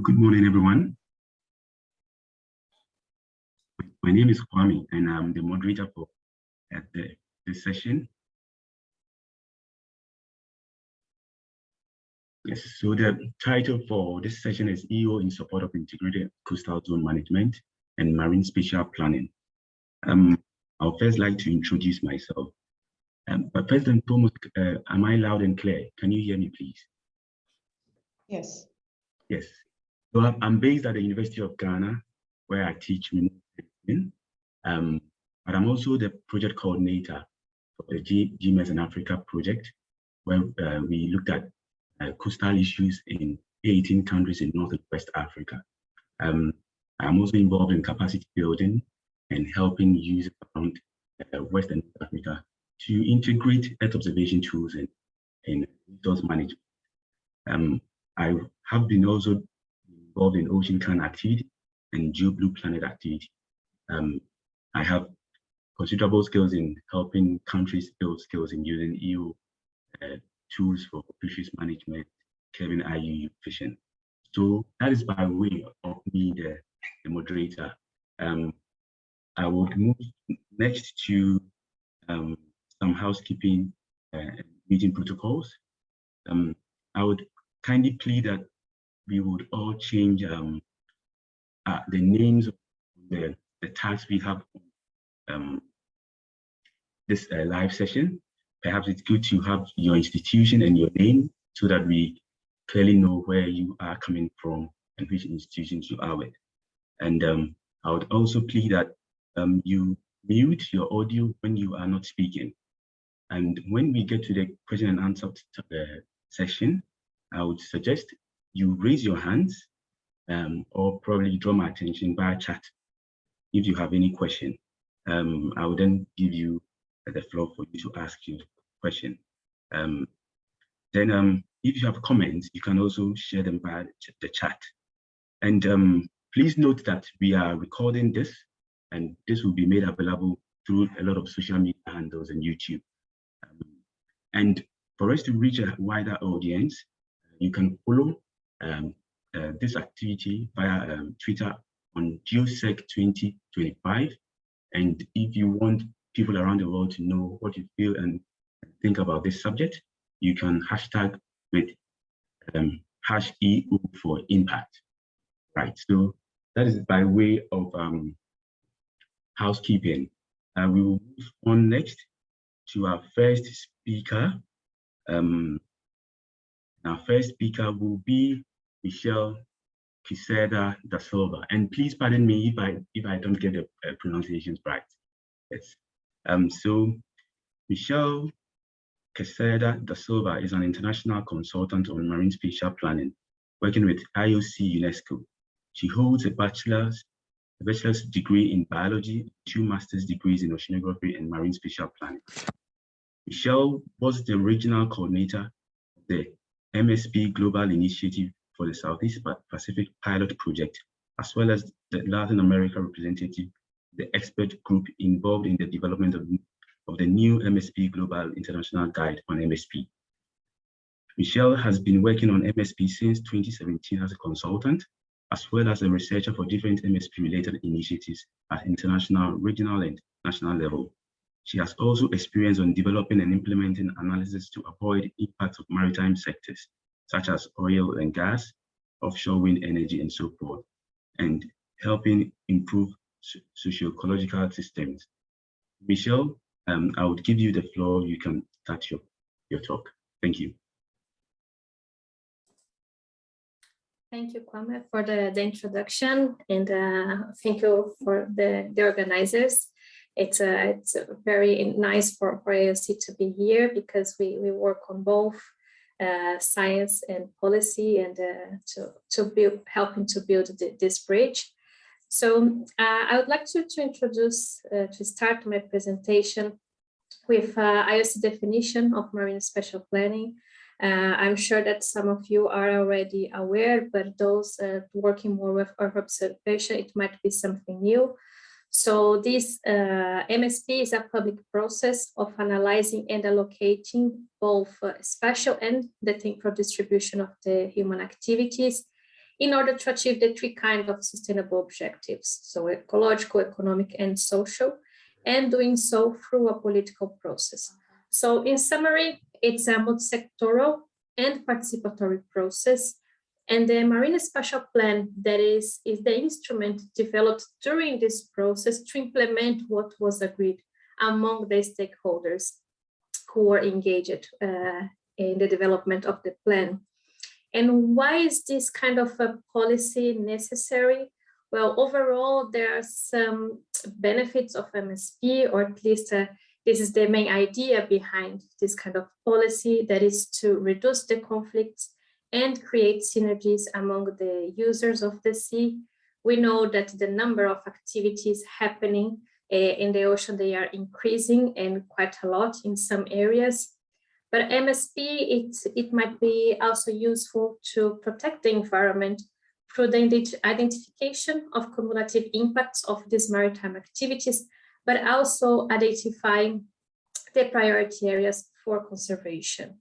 Good morning, everyone. My name is Kwame, and I'm the moderator for this session. Yes, so the title for this session is EO in support of integrated coastal zone management and marine spatial planning. I'll first like to introduce myself. But first and foremost, am I loud and clear? Can you hear me, please? Yes. Yes. So I'm based at the University of Ghana, where I teach remote medicine. But I'm also the project coordinator for the GMS in Africa project, where we looked at coastal issues in 18 countries in North and West Africa. I'm also involved in capacity building and helping users around West and North Africa to integrate Earth observation tools in resource management. I have been also involved in ocean can activity and GeoBlue planet activity. I have considerable skills in helping countries build skills in using EU tools for fisheries management, Kevin IU fishing. So that is by way of me, the moderator. I will move next to some housekeeping meeting protocols. I would kindly plead that we would all change the names of the tags we have on this live session. Perhaps it's good to have your institution and your name so that we clearly know where you are coming from and which institutions you are with. And I would also plead that you mute your audio when you are not speaking. And when we get to the question and answer session, I would suggest you raise your hands or probably draw my attention via chat if you have any question. I will then give you the floor for you to ask your question. Then if you have comments, you can also share them via the chat. And please note that we are recording this, and this will be made available through a lot of social media handles and YouTube. And for us to reach a wider audience, you can follow this activity via Twitter on GeoSec 2025. And if you want people around the world to know what you feel and think about this subject, you can hashtag with #EO for impact. Right, so that is by way of housekeeping. We will move on next to our first speaker. Our first speaker will be Michele Quesada da Silva. And please pardon me if I don't get the pronunciations right. Yes. So Michele Quesada da Silva is an international consultant on marine spatial planning, working with IOC-UNESCO. She holds a bachelor's degree in biology, 2 master's degrees in oceanography and marine spatial planning. Michele was the regional coordinator of the MSP Global Initiative for the Southeast Pacific Pilot Project, as well as the Latin America representative, the expert group involved in the development of the new MSP Global International Guide on MSP. Michele has been working on MSP since 2017 as a consultant, as well as a researcher for different MSP-related initiatives at international, regional, and national level. She has also experience on developing and implementing analysis to avoid impacts of maritime sectors, such as oil and gas, offshore wind energy, and so forth, and helping improve socio-ecological systems. Michele, I would give you the floor. You can start your talk. Thank you. Thank you, Kwame, for the introduction, and thank you for the organizers. It's very nice for IOC to be here because we work on both science and policy, and helping to build this bridge. So I would like to introduce, to start my presentation with IOC definition of marine spatial planning. I'm sure that some of you are already aware, but those working more with Earth observation, it might be something new. So this MSP is a public process of analyzing and allocating both spatial and the temporal distribution of the human activities in order to achieve the three kinds of sustainable objectives, so ecological, economic, and social, and doing so through a political process. So in summary, it's a multi-sectoral and participatory process, and the Marine Spatial Plan that is the instrument developed during this process to implement what was agreed among the stakeholders who were engaged in the development of the plan. And why is this kind of a policy necessary? Well, overall, there are some benefits of MSP, or at least this is the main idea behind this kind of policy, that is to reduce the conflicts and create synergies among the users of the sea. We know that the number of activities happening in the ocean, they are increasing, and quite a lot in some areas. But MSP, it might be also useful to protect the environment through the identification of cumulative impacts of these maritime activities, but also identifying the priority areas for conservation.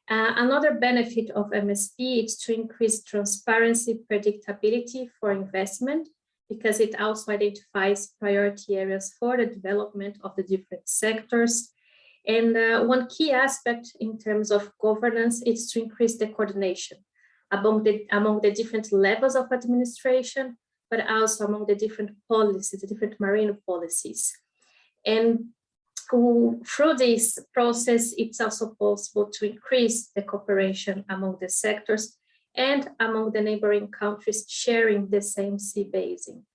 Another benefit of MSP is to increase transparency, predictability for investment, because it also identifies priority areas for the development of the different sectors. And one key aspect in terms of governance is to increase the coordination among the different levels of administration, but also among the different policies, the different marine policies. And through this process, it's also possible to increase the cooperation among the sectors and among the neighboring countries sharing the same sea basin.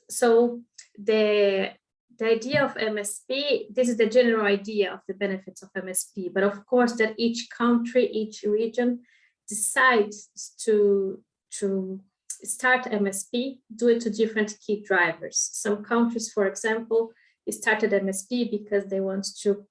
So the idea of MSP, this is the general idea of the benefits of MSP, but of course that each country, each region decides to start MSP due to different key drivers. Some countries, for example, started MSP because they want to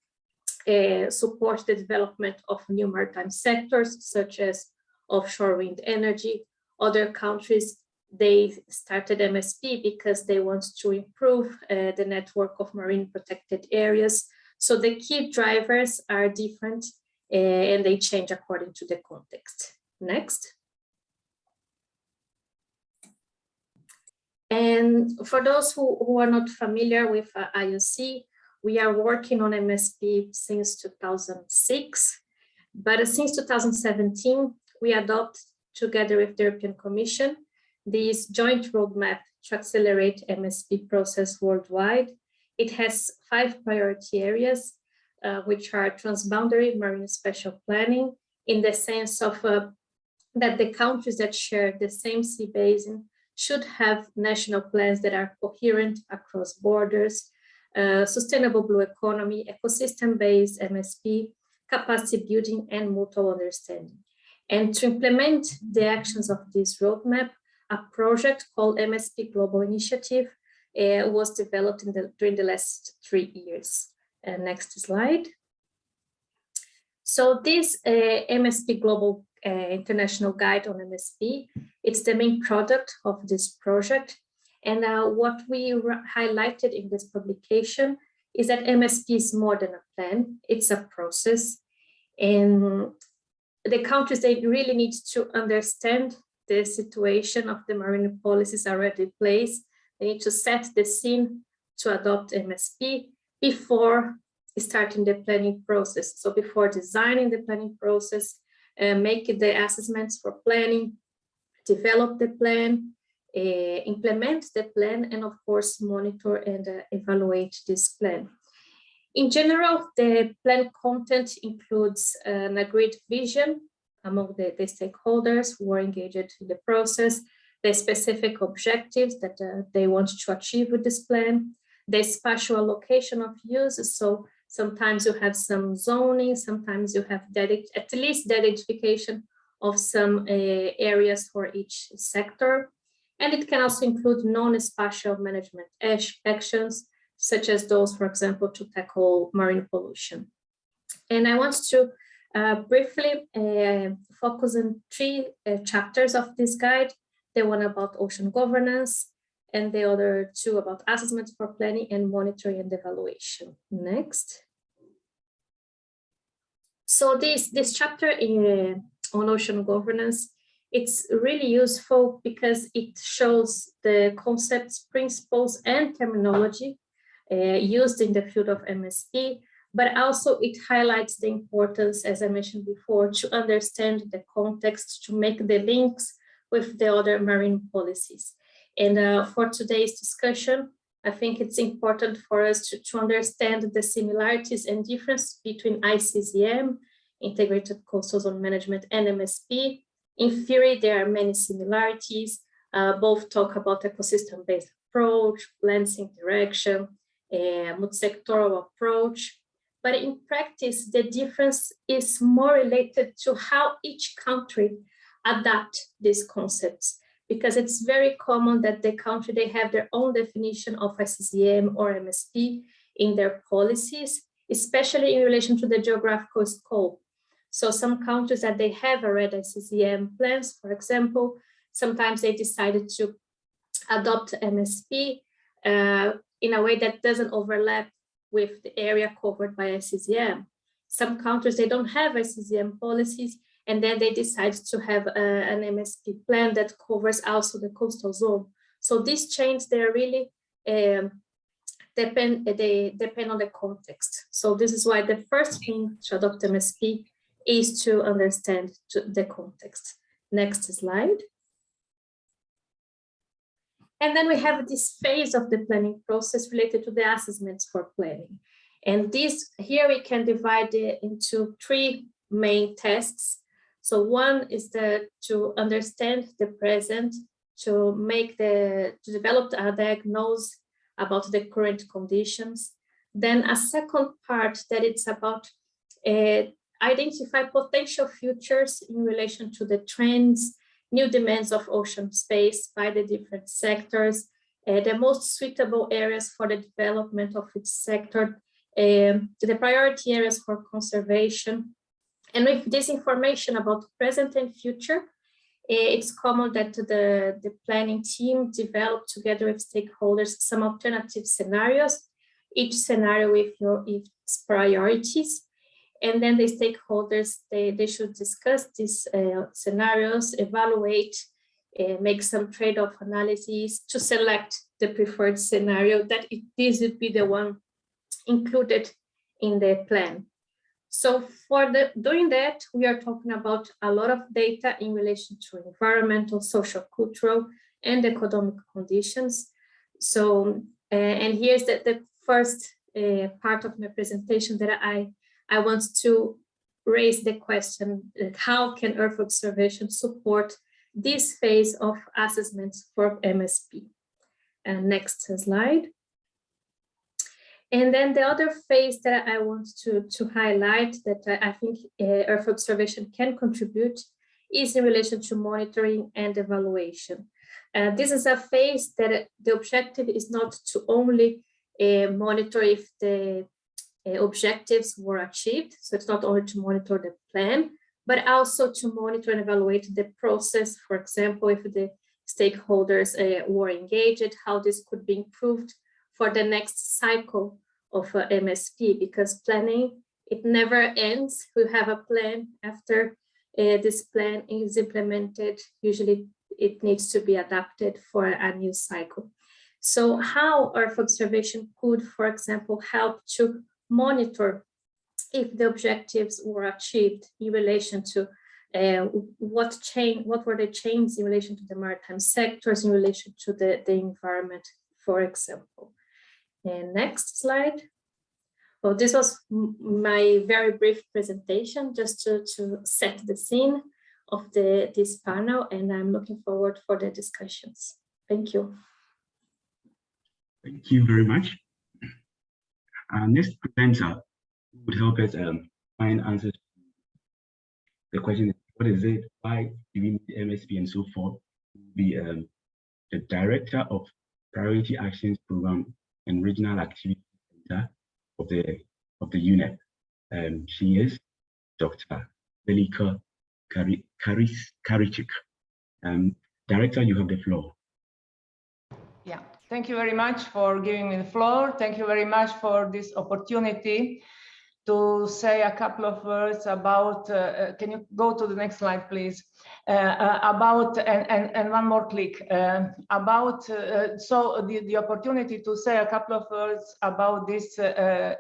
support the development of new maritime sectors, such as offshore wind energy. Other countries, they started MSP because they want to improve the network of marine protected areas. So the key drivers are different and they change according to the context. Next. And for those who are not familiar with IOC, we are working on MSP since 2006, but since 2017, we adopt together with the European Commission this joint roadmap to accelerate MSP process worldwide. It has 5 priority areas, which are transboundary marine spatial planning, in the sense of that the countries that share the same sea basin should have national plans that are coherent across borders, sustainable blue economy, ecosystem-based MSP, capacity building, and mutual understanding. And to implement the actions of this roadmap, a project called MSP Global Initiative was developed during the last 3 years. Next slide. So this MSP Global International Guide on MSP, it's the main product of this project. And what we highlighted in this publication is that MSP is more than a plan, it's a process. And the countries, they really need to understand the situation of the marine policies already in place. They need to set the scene to adopt MSP before starting the planning process. So before designing the planning process, make the assessments for planning, develop the plan, implement the plan, and of course, monitor and evaluate this plan. In general, the plan content includes an agreed vision among the stakeholders who are engaged in the process, the specific objectives that they want to achieve with this plan, the spatial allocation of use. So sometimes you have some zoning, sometimes you have at least the identification of some areas for each sector. And it can also include non-spatial management actions, such as those, for example, to tackle marine pollution. And I want to briefly focus on 3 chapters of this guide, the one about ocean governance, and the other 2 about assessments for planning and monitoring and evaluation. Next. So this chapter on ocean governance, It's really useful because it shows the concepts, principles, and terminology used in the field of MSP, but also it highlights the importance, as I mentioned before, to understand the context, to make the links with the other marine policies. And for today's discussion, I think it's important for us to understand the similarities and difference between ICZM, Integrated Coastal Zone Management, and MSP. In theory, there are many similarities. Both talk about ecosystem-based approach, lands interaction, multi-sectoral approach. But in practice, the difference is more related to how each country adapt these concepts, because it's very common that the country, they have their own definition of ICZM or MSP in their policies, especially in relation to the geographical scope. So some countries that they have already ICZM plans, for example, sometimes they decided to adopt MSP in a way that doesn't overlap with the area covered by ICZM. Some countries, they don't have ICZM policies, and then they decide to have an MSP plan that covers also the coastal zone. So these changes, they are really depend on the context. So this is why the first thing to adopt MSP is to understand the context. Next slide. And then we have this phase of the planning process related to the assessments for planning. And this here we can divide it into three main tasks. So one is to understand the present, to develop a diagnosis about the current conditions. Then a second part that it's about identify potential futures in relation to the trends, new demands of ocean space by the different sectors, the most suitable areas for the development of each sector, the priority areas for conservation. And with this information about present and future, it's common that the planning team develop together with stakeholders some alternative scenarios, each scenario with its priorities. And then the stakeholders, they should discuss these scenarios, evaluate, make some trade-off analyses to select the preferred scenario that this would be the one included in the plan. So for doing that, we are talking about a lot of data in relation to environmental, social, cultural, and economic conditions. So, and here's the first part of my presentation that I want to raise the question, how can Earth observation support this phase of assessments for MSP? And next slide. And then the other phase that I want to highlight that I think Earth observation can contribute is in relation to monitoring and evaluation. This is a phase that the objective is not to only monitor if the objectives were achieved. So it's not only to monitor the plan, but also to monitor and evaluate the process. For example, if the stakeholders were engaged, how this could be improved for the next cycle of MSP, because planning, it never ends. We have a plan. After this plan is implemented, usually it needs to be adapted for a new cycle. So how Earth observation could, for example, help to monitor if the objectives were achieved in relation to what were the changes in relation to the maritime sectors, in relation to the environment, for example. And next slide. Well, this was my very brief presentation just to set the scene of this panel, and I'm looking forward for the discussions. Thank you. Thank you very much. Our next presenter would help us find answers to the question, what is it, why do we need MSP and so forth? Be the Director of Priority Actions Program and Regional Activity Center of the UNEP. She is Dr. Zeljka Skaricic. Director, you have the floor. Yeah, thank you very much for giving me the floor. Thank you very much for this opportunity say a couple of words about, can you go to the next slide, please? About, and one more click, about, so the opportunity to say a couple of words about this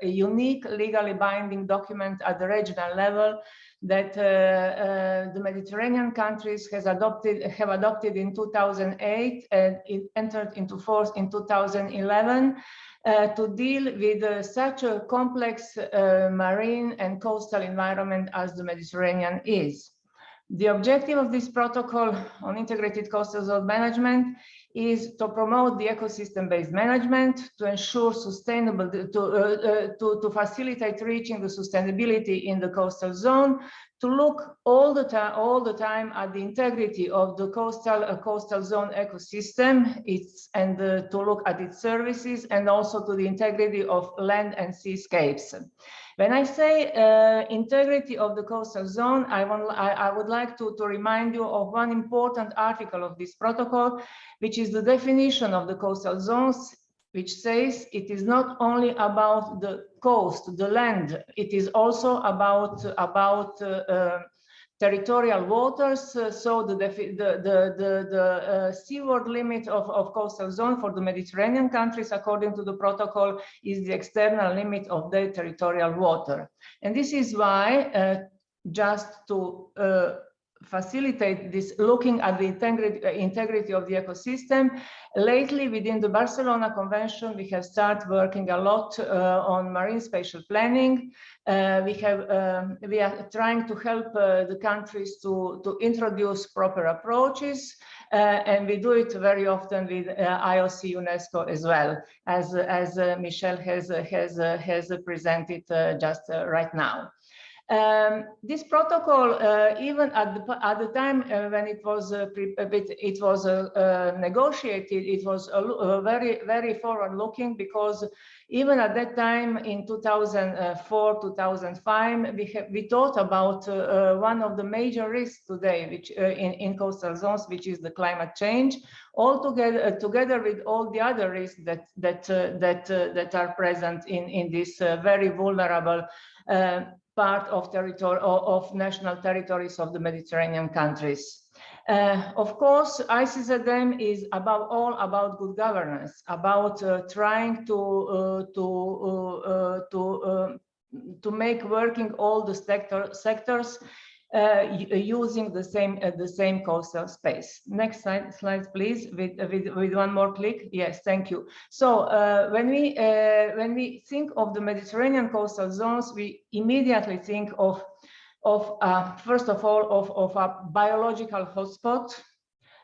unique legally binding document at the regional level that the Mediterranean countries have adopted in 2008, and it entered into force in 2011. To deal with such a complex marine and coastal environment as the Mediterranean is. The objective of this protocol on integrated coastal zone management is to promote the ecosystem-based management, to ensure sustainable, to facilitate reaching the sustainability in the coastal zone, to look all the time at the integrity of the coastal zone ecosystem, to look at its services, and also to the integrity of land and seascapes. When I say integrity of the coastal zone, I would like to remind you of one important article of this protocol, which is the definition of the coastal zones, which says it is not only about the coast, the land, it is also about territorial waters. So the seaward limit of coastal zone for the Mediterranean countries, according to the protocol, is the external limit of their territorial water. And this is why, just to facilitate this looking at the integrity of the ecosystem, lately within the Barcelona Convention, we have started working a lot on marine spatial planning. We are trying to help the countries to introduce proper approaches, and we do it very often with IOC-UNESCO as well, as Michele has presented just right now. This protocol, even at the time when it was negotiated, it was very forward-looking, because even at that time in 2004-2005, we thought about one of the major risks today, which in coastal zones, which is the climate change, together with all the other risks that are present in this very vulnerable part of national territories of the Mediterranean countries. Of course, ICZM is above all about good governance, about trying to make working all the sectors using the same coastal space. Next slide, please, with one more click. Yes, thank you. So when we think of the Mediterranean coastal zones, we immediately think of first of all of a biological hotspot.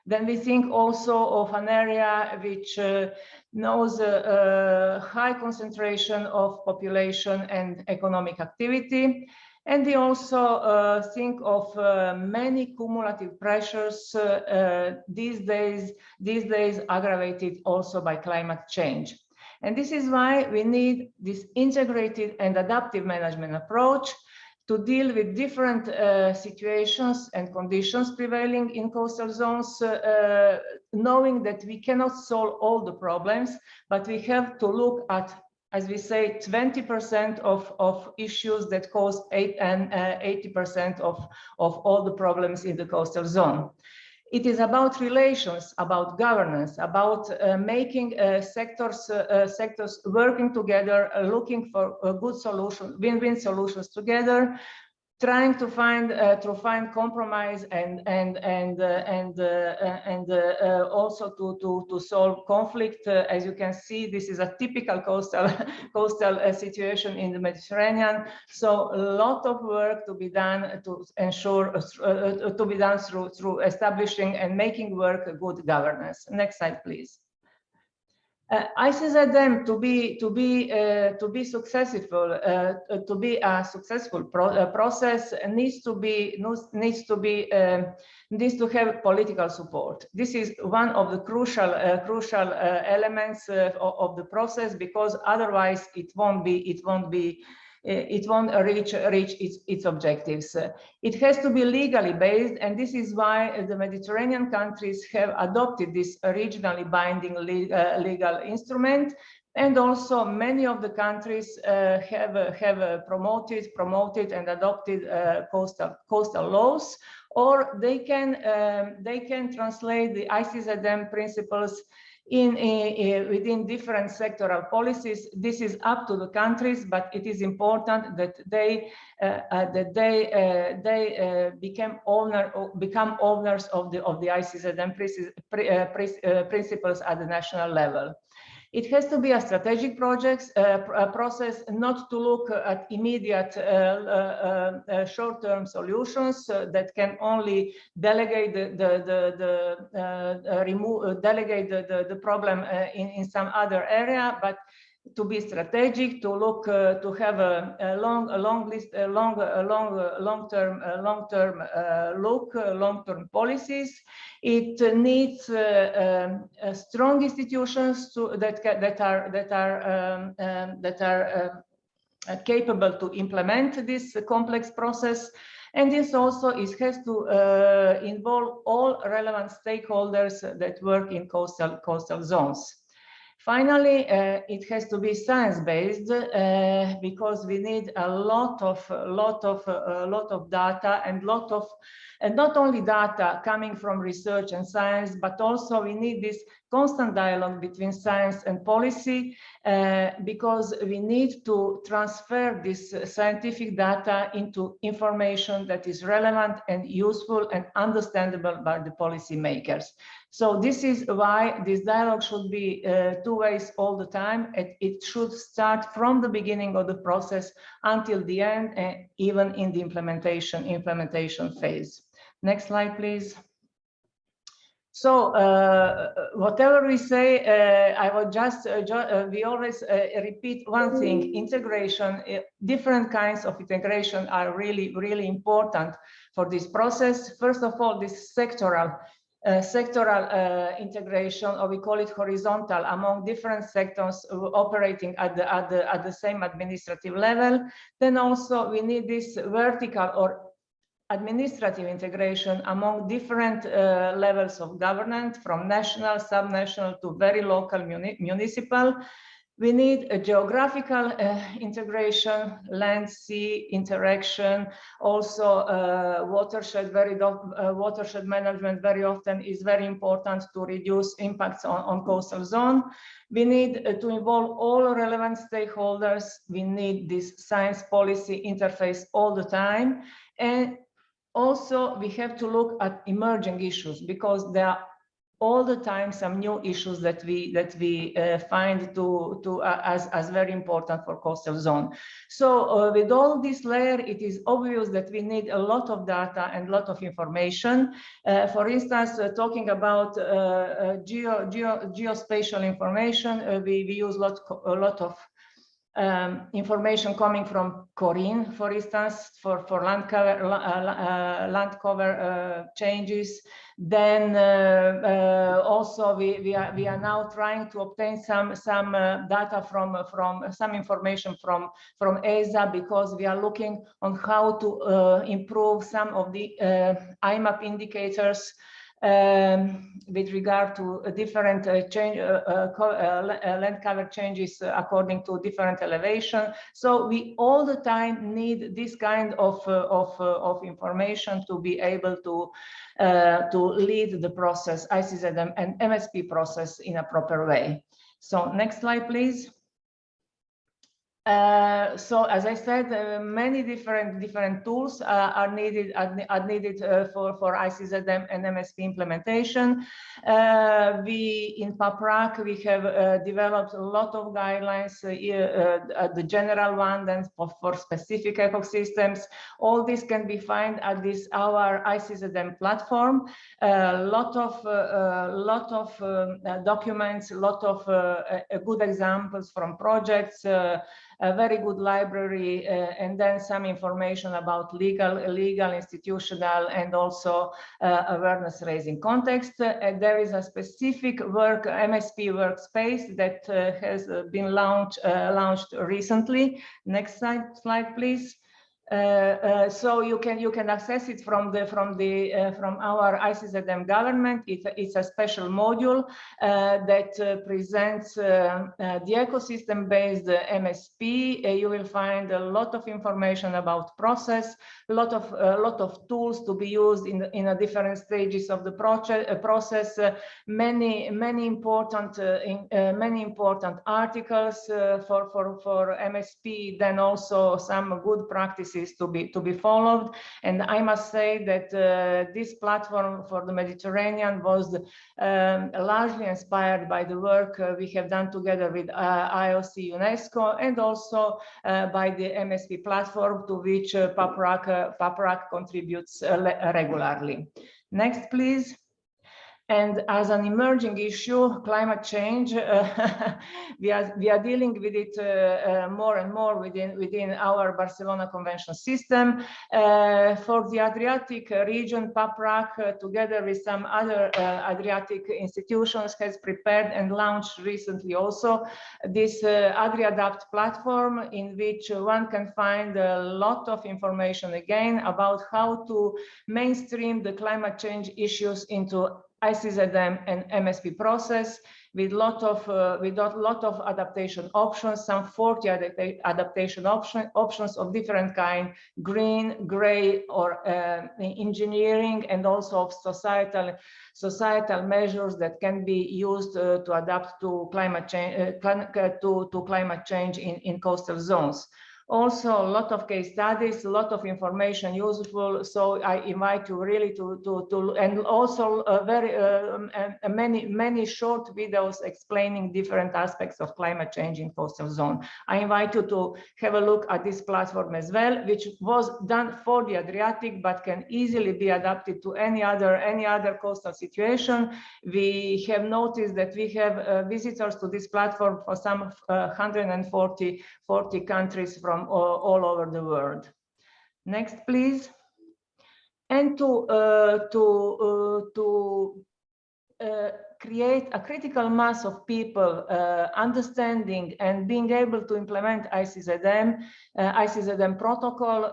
Then we think also of an area which knows a high concentration of population and economic activity. And we also think of many cumulative pressures these days aggravated also by climate change. And this is why we need this integrated and adaptive management approach to deal with different situations and conditions prevailing in coastal zones, knowing that we cannot solve all the problems, but we have to look at, as we say, 20% of issues that cause 80% of all the problems in the coastal zone. It is about relations, about governance, about making sectors working together, looking for a good solution, win-win solutions together, trying to find compromise and also to solve conflict. As you can see, this is a typical coastal situation in the Mediterranean. So a lot of work to be done to ensure to be done through establishing and making work a good governance. Next slide, please. ICZM to be successful, to be a successful process needs to have political support. This is one of the crucial elements of the process, because otherwise it won't reach its objectives. It has to be legally based, and this is why the Mediterranean countries have adopted this regionally binding legal instrument, And also many of the countries have promoted and adopted coastal laws, or they can translate the ICZM principles within different sectoral policies. This is up to the countries, but it is important that they become owners of the ICZM principles at the national level. It has to be a strategic process, not to look at immediate short-term solutions that can only delegate the problem in some other area, but to be strategic, to look to have a long-term policies. It needs strong institutions that are capable to implement this complex process. And this also has to involve all relevant stakeholders that work in coastal zones. Finally, it has to be science-based because we need a lot of data and not only data coming from research and science, but also we need this constant dialogue between science and policy because we need to transfer this scientific data into information that is relevant and useful and understandable by the policymakers. So this is why this dialogue should be two ways all the time. It should start from the beginning of the process until the end, even in the implementation phase. Next slide, please. So whatever we say, I will just, we always repeat one thing: integration, different kinds of integration are really, really important for this process. First of all, this sectoral integration, or we call it horizontal, among different sectors operating at the same administrative level. Then also we need this vertical or administrative integration among different levels of governance, from national, subnational to very local, municipal. We need a geographical integration, land, sea interaction, also watershed management very often is very important to reduce impacts on coastal zone. We need to involve all relevant stakeholders. We need this science policy interface all the time. And also we have to look at emerging issues because there are all the time some new issues that we find as very important for coastal zone. So with all this layer, it is obvious that we need a lot of data and a lot of information. For instance, talking about geospatial information, we use a lot of information coming from CORIN, for instance, for land cover changes. Then also we are now trying to obtain some data from some information from ESA, because we are looking on how to improve some of the IMAP indicators with regard to different land cover changes according to different elevation. So we all the time need this kind of information to be able to lead the process, ICZM and MSP process, in a proper way. So next slide, please. So as I said, many different tools are needed for ICZM and MSP implementation. We in PAPRAC we have developed a lot of guidelines, the general one, then for specific ecosystems. All this can be found at our ICZM platform. Lot of documents, lot of good examples from projects. A very good library, and then some information about legal, institutional, and also awareness raising context. There is a specific MSP workspace that has been launched recently. Next slide, please. So you can access it from our ICZM government. It's a special module that presents the ecosystem-based MSP. You will find a lot of information about process, a lot of tools to be used in a different stages of the process. Many important articles for MSP. Then also some good practices to be followed. And I must say that this platform for the Mediterranean was largely inspired by the work we have done together with IOC-UNESCO and also by the MSP platform, to which PAPRAC contributes regularly. Next, please. And as an emerging issue, climate change, we are dealing with it more and more within our Barcelona Convention system. For the Adriatic region, PAPRAC, together with some other Adriatic institutions, has prepared and launched recently also this AdriAdapt platform, in which one can find a lot of information again about how to mainstream the climate change issues into ICZM and MSP process, with lot of adaptation options, some 40 adaptation options of different kind, green, gray, or engineering, and also of societal measures that can be used to adapt to climate change in coastal zones. Also, a lot of case studies, a lot of information useful. So I invite you really to and also many short videos explaining different aspects of climate change in coastal zone. I invite you to have a look at this platform as well, which was done for the Adriatic, but can easily be adapted to any other coastal situation. We have noticed that we have visitors to this platform for some 140 countries from all over the world. Next, please. And to create a critical mass of people understanding and being able to implement ICZM protocol,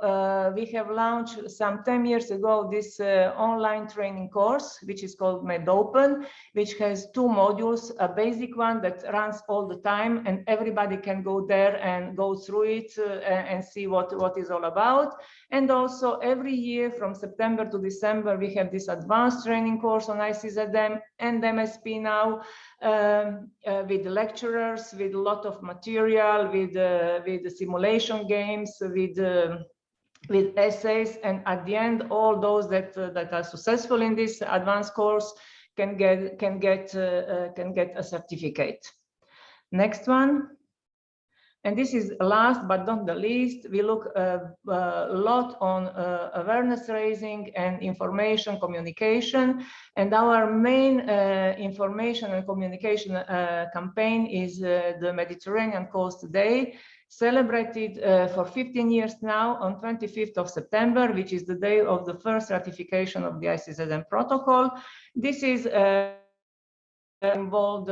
we have launched some 10 years ago this online training course, which is called MedOpen, which has 2 modules, a basic one that runs all the time, and everybody can go there and go through it and see what it's all about. And also every year from September to December, we have this advanced training course on ICZM and MSP now, with lecturers, with a lot of material, with the simulation games, with essays, and at the end, all those that are successful in this advanced course can get a certificate. Next one. And this is last but not the least, we look a lot on awareness raising and information communication. And our main information and communication campaign is the Mediterranean Coast Day, celebrated for 15 years now on 25th of September, which is the day of the first ratification of the ICZM protocol. This is involved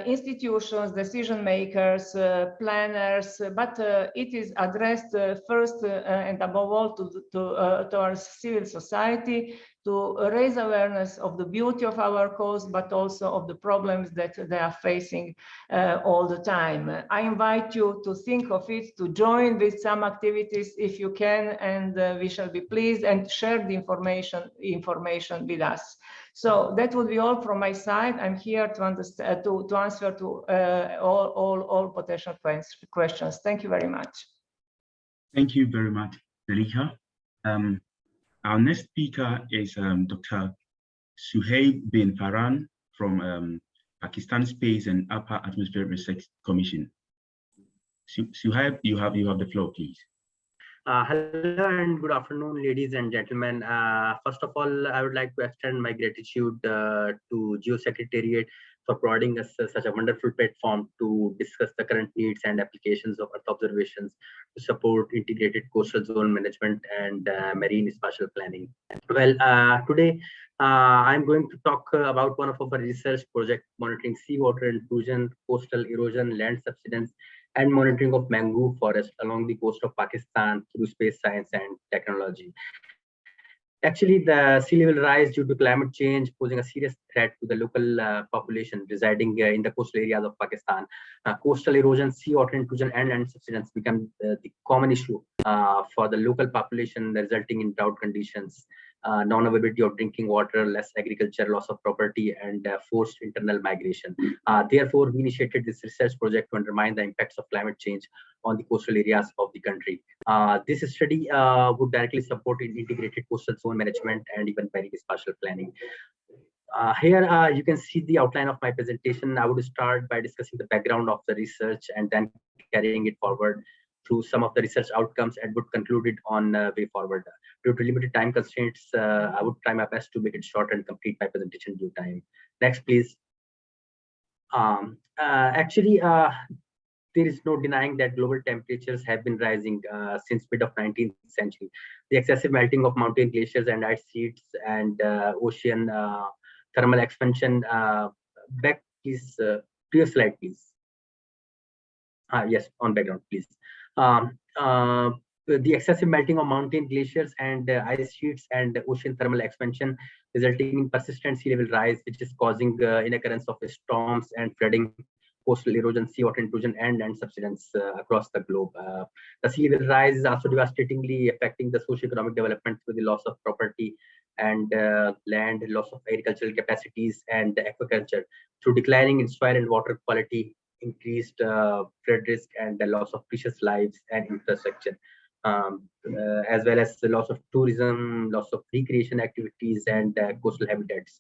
institutions, decision makers, planners, but it is addressed first and above all to our civil society, to raise awareness of the beauty of our coast, but also of the problems that they are facing all the time. I invite you to think of it, to join with some activities if you can, and we shall be pleased, and share the information with us. So that would be all from my side. I'm here to understand, to answer to all potential questions. Thank you very much. Thank you very much, Zeljka. Our next speaker is Dr. Suhaib bin Farhan from Pakistan Space and Upper Atmospheric Research Commission. Suhaib, you have the floor, please. Hello and good afternoon, ladies and gentlemen. First of all, I would like to extend my gratitude to Geo Secretariat for providing us such a wonderful platform to discuss the current needs and applications of Earth observations to support integrated coastal zone management and marine spatial planning. Well, today I'm going to talk about one of our research projects monitoring seawater intrusion, coastal erosion, land subsidence, and monitoring of mangrove forests along the coast of Pakistan through space science and technology. Actually, the sea level rise due to climate change posing a serious threat to the local population residing in the coastal areas of Pakistan. Coastal erosion, seawater intrusion, and land subsidence become the common issue for the local population, resulting in drought conditions, non-availability of drinking water, less agriculture, loss of property, and forced internal migration. Therefore, we initiated this research project to undermine the impacts of climate change on the coastal areas of the country. This study would directly support integrated coastal zone management and even very spatial planning. Here you can see the outline of my presentation. I would start by discussing the background of the research and then carrying it forward through some of the research outcomes and would conclude it on way forward. Due to limited time constraints, I would try my best to make it short and complete my presentation due time. Next, please. Actually, there is no denying that global temperatures have been rising since mid of 19th century. The excessive melting of mountain glaciers and ice sheets and ocean thermal expansion. Back, please. Previous slide, please. Yes, on background, please. The excessive melting of mountain glaciers and ice sheets and ocean thermal expansion resulting in persistent sea level rise, which is causing occurrence of storms and flooding, coastal erosion, seawater intrusion, and land subsidence across the globe. The sea level rise is also devastatingly affecting the socio-economic development through the loss of property and land, loss of agricultural capacities and aquaculture, through declining in soil and water quality, increased flood risk, and the loss of precious lives and infrastructure, as well as the loss of tourism, loss of recreation activities and coastal habitats,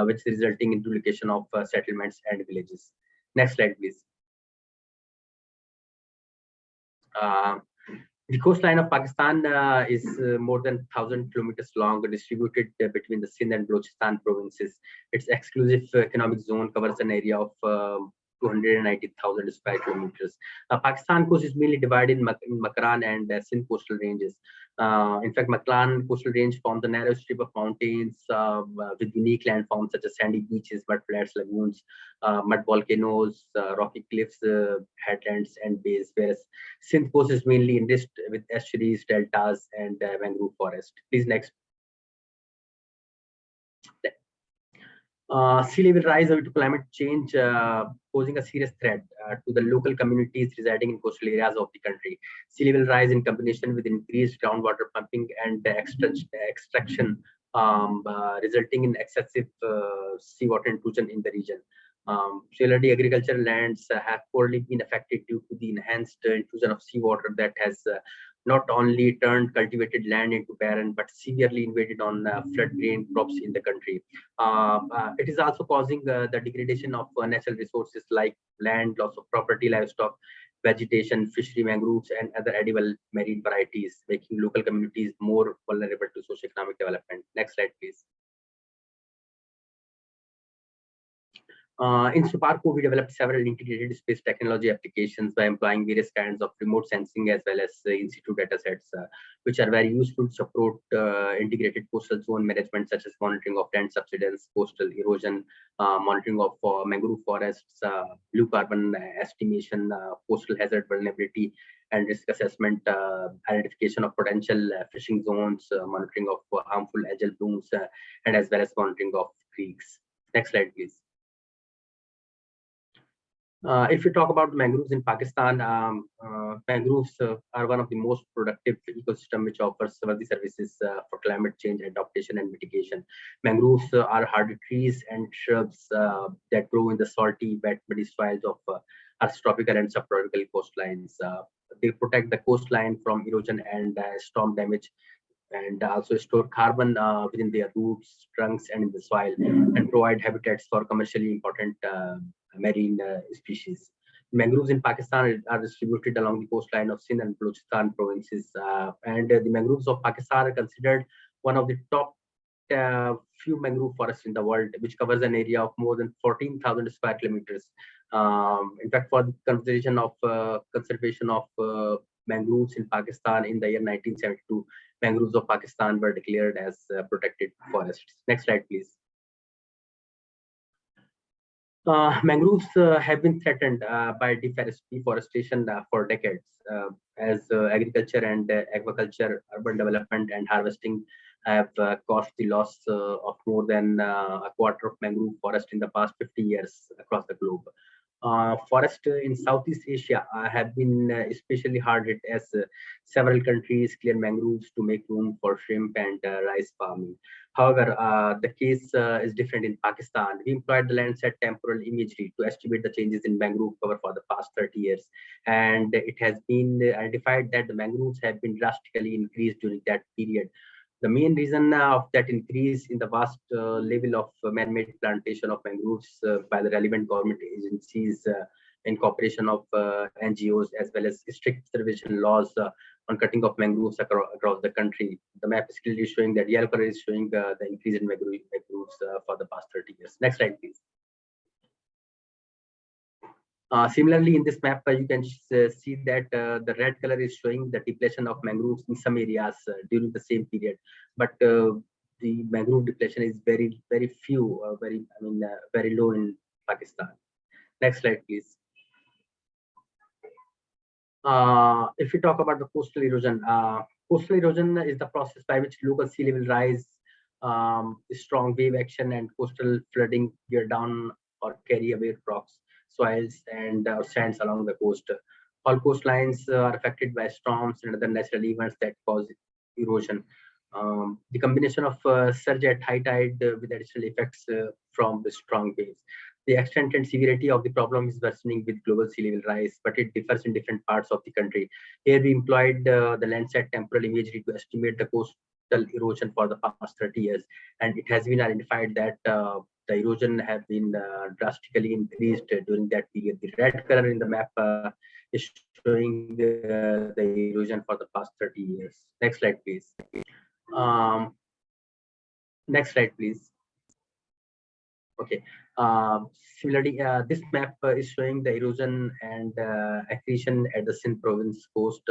which is resulting in duplication of settlements and villages. Next slide, please. The coastline of Pakistan is more than 1,000 kilometers long, distributed between the Sindh and Balochistan provinces. Its exclusive economic zone covers an area of 290,000 square kilometers. Pakistan coast is mainly divided in Makran and Sindh coastal ranges. In fact, Makran coastal range forms a narrow strip of mountains with unique landforms such as sandy beaches, mud flats, lagoons, mud volcanoes, rocky cliffs, headlands, and bays, whereas Sindh coast is mainly enriched with estuaries, deltas, and mangrove forest. Please, next. Sea level rise due to climate change posing a serious threat to the local communities residing in coastal areas of the country. Sea level rise in combination with increased groundwater pumping and extraction resulting in excessive seawater intrusion in the region. Similarly, agricultural lands have poorly been affected due to the enhanced intrusion of seawater that has not only turned cultivated land into barren, but severely invaded on flood-drained crops in the country. It is also causing the degradation of natural resources like land, loss of property, livestock, vegetation, fishery, mangroves, and other edible marine varieties, making local communities more vulnerable to socio-economic development. Next slide, please. In SUPARCO, we developed several integrated space technology applications by employing various kinds of remote sensing as well as in-situ data sets, which are very useful to support integrated coastal zone management, such as monitoring of land subsidence, coastal erosion, monitoring of mangrove forests, blue carbon estimation, coastal hazard vulnerability and risk assessment, identification of potential fishing zones, monitoring of harmful algal blooms, and as well as monitoring of creeks. Next slide, please. If you talk about mangroves in Pakistan, mangroves are one of the most productive ecosystem which offers worthy services for climate change adaptation and mitigation. Mangroves are hardy trees and shrubs that grow in the salty, wet, muddy soils of tropical and subtropical coastlines. They protect the coastline from erosion and storm damage, and also store carbon within their roots, trunks, and in the soil, and provide habitats for commercially important marine species. Mangroves in Pakistan are distributed along the coastline of Sindh and Balochistan provinces, and the mangroves of Pakistan are considered one of the top few mangrove forests in the world, which covers an area of more than 14,000 square kilometers. In fact, for the conservation of mangroves in Pakistan in the year 1972, mangroves of Pakistan were declared as protected forests. Next slide, please. Mangroves have been threatened by deforestation for decades, as agriculture and aquaculture, urban development and harvesting have caused the loss of more than a quarter of mangrove forest in the past 50 years across the globe. Forests in Southeast Asia have been especially hard hit, as several countries clear mangroves to make room for shrimp and rice farming. However, the case is different in Pakistan. We employed the Landsat temporal imagery to estimate the changes in mangrove cover for the past 30 years. And it has been identified that the mangroves have been drastically increased during that period. The main reason of that increase in the vast level of man-made plantation of mangroves by the relevant government agencies in cooperation of NGOs, as well as strict conservation laws on cutting of mangroves across the country. The map is clearly showing that yellow color is showing the increase in mangroves for the past 30 years. Next slide, please. Similarly, in this map, you can see that the red color is showing the depletion of mangroves in some areas during the same period, but the mangrove depletion is very few, very low in Pakistan. Next slide, please. If we talk about the coastal erosion is the process by which local sea level rise, strong wave action, and coastal flooding wear down or carry away rocks, soils, and sands along the coast. All coastlines are affected by storms and other natural events that cause erosion. The combination of surge at high tide with additional effects from the strong waves. The extent and severity of the problem is worsening with global sea level rise, but it differs in different parts of the country. Here we employed the Landsat temporal imagery to estimate the coastal erosion for the past 30 years, and it has been identified that the erosion have been drastically increased during that period. The red color in the map is showing the erosion for the past 30 years. Next slide, please. Next slide, please. Okay. Similarly, this map is showing the erosion and accretion at the Sindh province coast.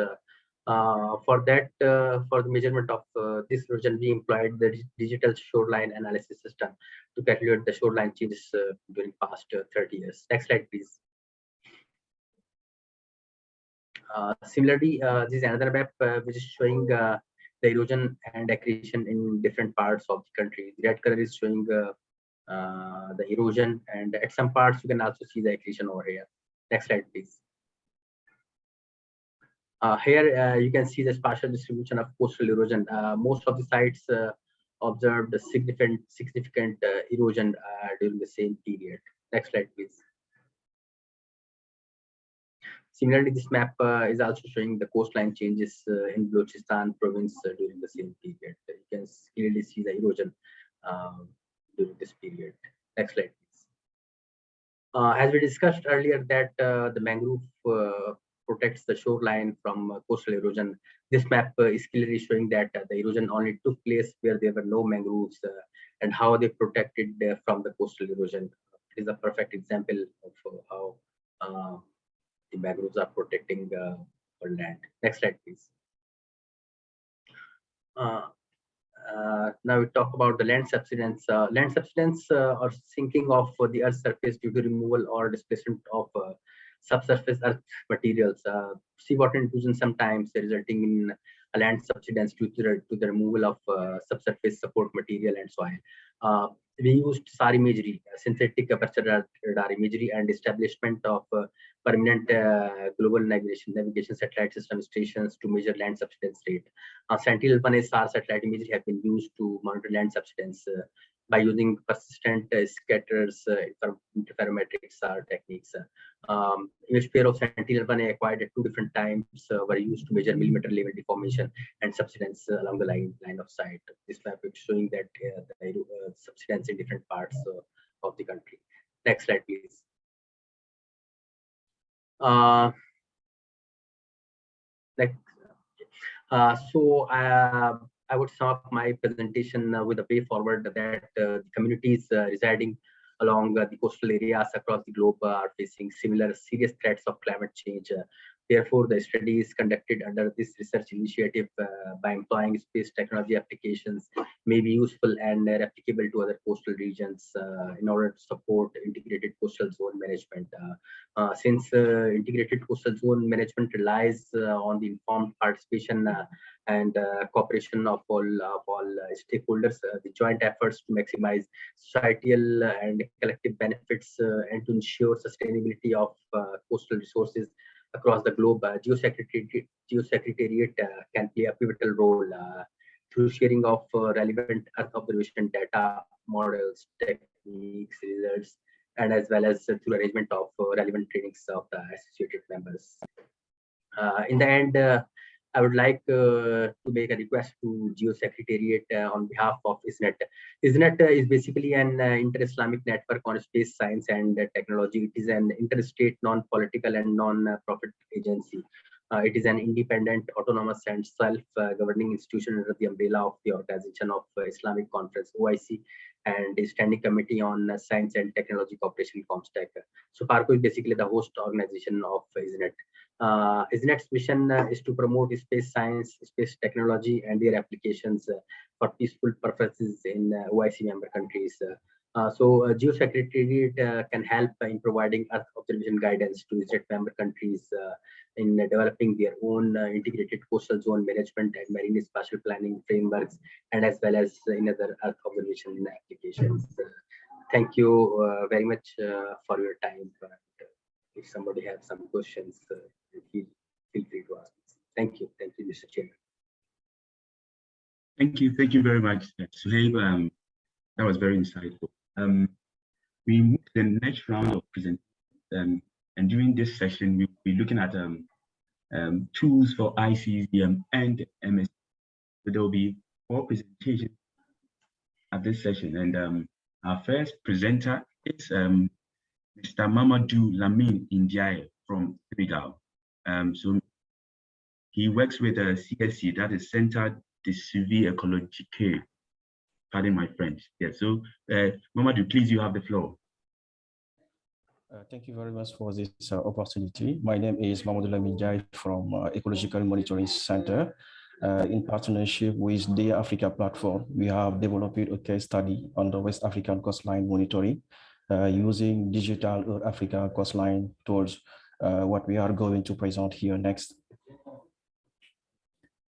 For the measurement of this erosion, we employed the digital shoreline analysis system to calculate the shoreline changes during past 30 years. Next slide, please. Similarly, this is another map which is showing the erosion and accretion in different parts of the country. The red color is showing the erosion, and at some parts you can also see the accretion over here. Next slide, please. Here you can see the spatial distribution of coastal erosion. Most of the sites observed a significant erosion during the same period. Next slide, please. Similarly, this map is also showing the coastline changes in Balochistan province during the same period. You can clearly see the erosion during this period. Next slide, please. As we discussed earlier, that the mangrove protects the shoreline from coastal erosion. This map is clearly showing that the erosion only took place where there were no mangroves and how they protected from the coastal erosion. It is a perfect example of how the mangroves are protecting our land. Next slide, please. Now we talk about the land subsidence. Land subsidence or sinking of the Earth's surface due to removal or displacement of subsurface Earth materials. Seawater intrusion sometimes resulting in a land subsidence due to the removal of subsurface support material and soil. We used SAR imagery, synthetic aperture radar imagery, and establishment of permanent global navigation satellite system stations to measure land subsidence rate. Sentinel-1 SAR satellite imagery have been used to monitor land subsidence by using persistent scatterers, interferometric SAR techniques. Image pair of Sentinel-1 acquired at 2 different times were used to measure millimeter level deformation and subsidence along the line of sight. This map is showing that the subsidence in different parts of the country. Next slide, please. I would sum up my presentation with a way forward that the communities residing along the coastal areas across the globe are facing similar serious threats of climate change. Therefore, the study is conducted under this research initiative by employing space technology applications may be useful and replicable to other coastal regions in order to support integrated coastal zone management. Since integrated coastal zone management relies on the informed participation and cooperation of all stakeholders, the joint efforts to maximize societal and collective benefits and to ensure sustainability of coastal resources across the globe, Geosecretariat can play a pivotal role through sharing of relevant Earth observation data, models, techniques, results, and as well as through arrangement of relevant trainings of the associated members. In the end, I would like to make a request to Geosecretariat on behalf of ISNET. ISNET is basically an inter-Islamic network on space science and technology. It is an interstate, non-political and non-profit agency. It is an independent, autonomous and self-governing institution under the umbrella of the Organization of Islamic Conference, OIC, and the Standing Committee on Science and Technology Cooperation, COMSTEC. SUPARCO is basically the host organization of ISNET. ISNET's mission is to promote space science, space technology, and their applications for peaceful purposes in OIC member countries. Geosecretariat can help in providing Earth observation guidance to ISNET member countries in developing their own integrated coastal zone management and marine spatial planning frameworks, and as well as in other Earth observation applications. Thank you very much for your time. If somebody has some questions, feel free to ask. Thank you, Mr. Chairman. Thank you very much, Suhaib. That was very insightful. We move to the next round of presentation, and during this session, we'll be looking at tools for ICZM and MS. So there will be 4 presentations at this session, and our first presenter is Mr. Mamadou Lamine Ndiaye from Senegal. So he works with a CSC, that is Centre de Suivi Ecological. Pardon my French. Yeah, so Mamadou, please, you have the floor. Thank you very much for this opportunity. My name is Mamadou Lamine Ndiaye from Ecological Monitoring Center. In partnership with the Africa platform, we have developed a case study on the West African coastline monitoring using digital Earth Africa coastline tools, what we are going to present here next.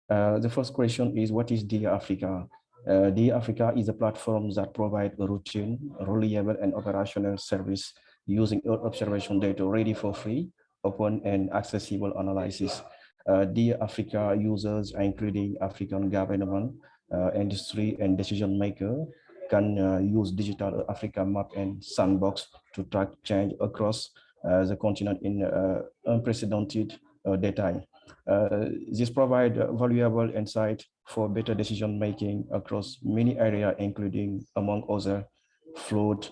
The first question is, what is DEAR Africa? DEAR Africa is a platform that provides a routine, reliable, and operational service using Earth observation data ready for free, open, and accessible analysis. DEAR Africa users, including African government, industry, and decision maker, can use digital Africa map and sandbox to track change across the continent in unprecedented data. This provides valuable insight for better decision making across many areas, including, among other, flood,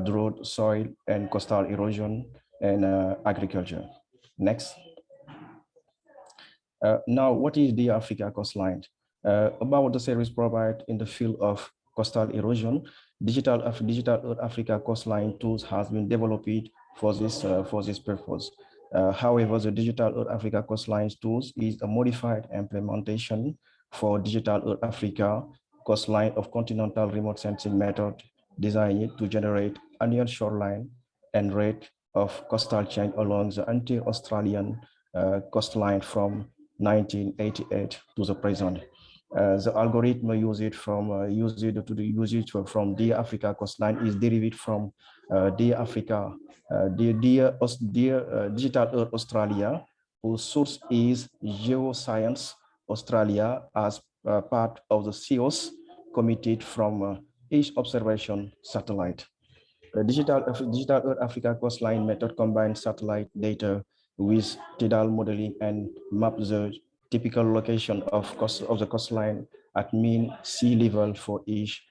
drought, soil and coastal erosion, and agriculture. Next. Now, what is the Africa coastline? About the service provided in the field of coastal erosion, digital Earth Africa coastline tools has been developed for this purpose. However, the digital Earth Africa coastline tools is a modified implementation for digital Earth Africa coastline of continental remote sensing method designed to generate annual shoreline and rate of coastal change along the entire Australian coastline from 1988 to the present. The algorithm used from DEAR Africa coastline is derived from DEAR Africa, DEAR Digital Earth Australia, whose source is Geoscience Australia as part of the CEOS committed from each observation satellite. Digital Earth Africa coastline method combines satellite data with tidal modeling and maps the typical location of the coastline at mean sea level for each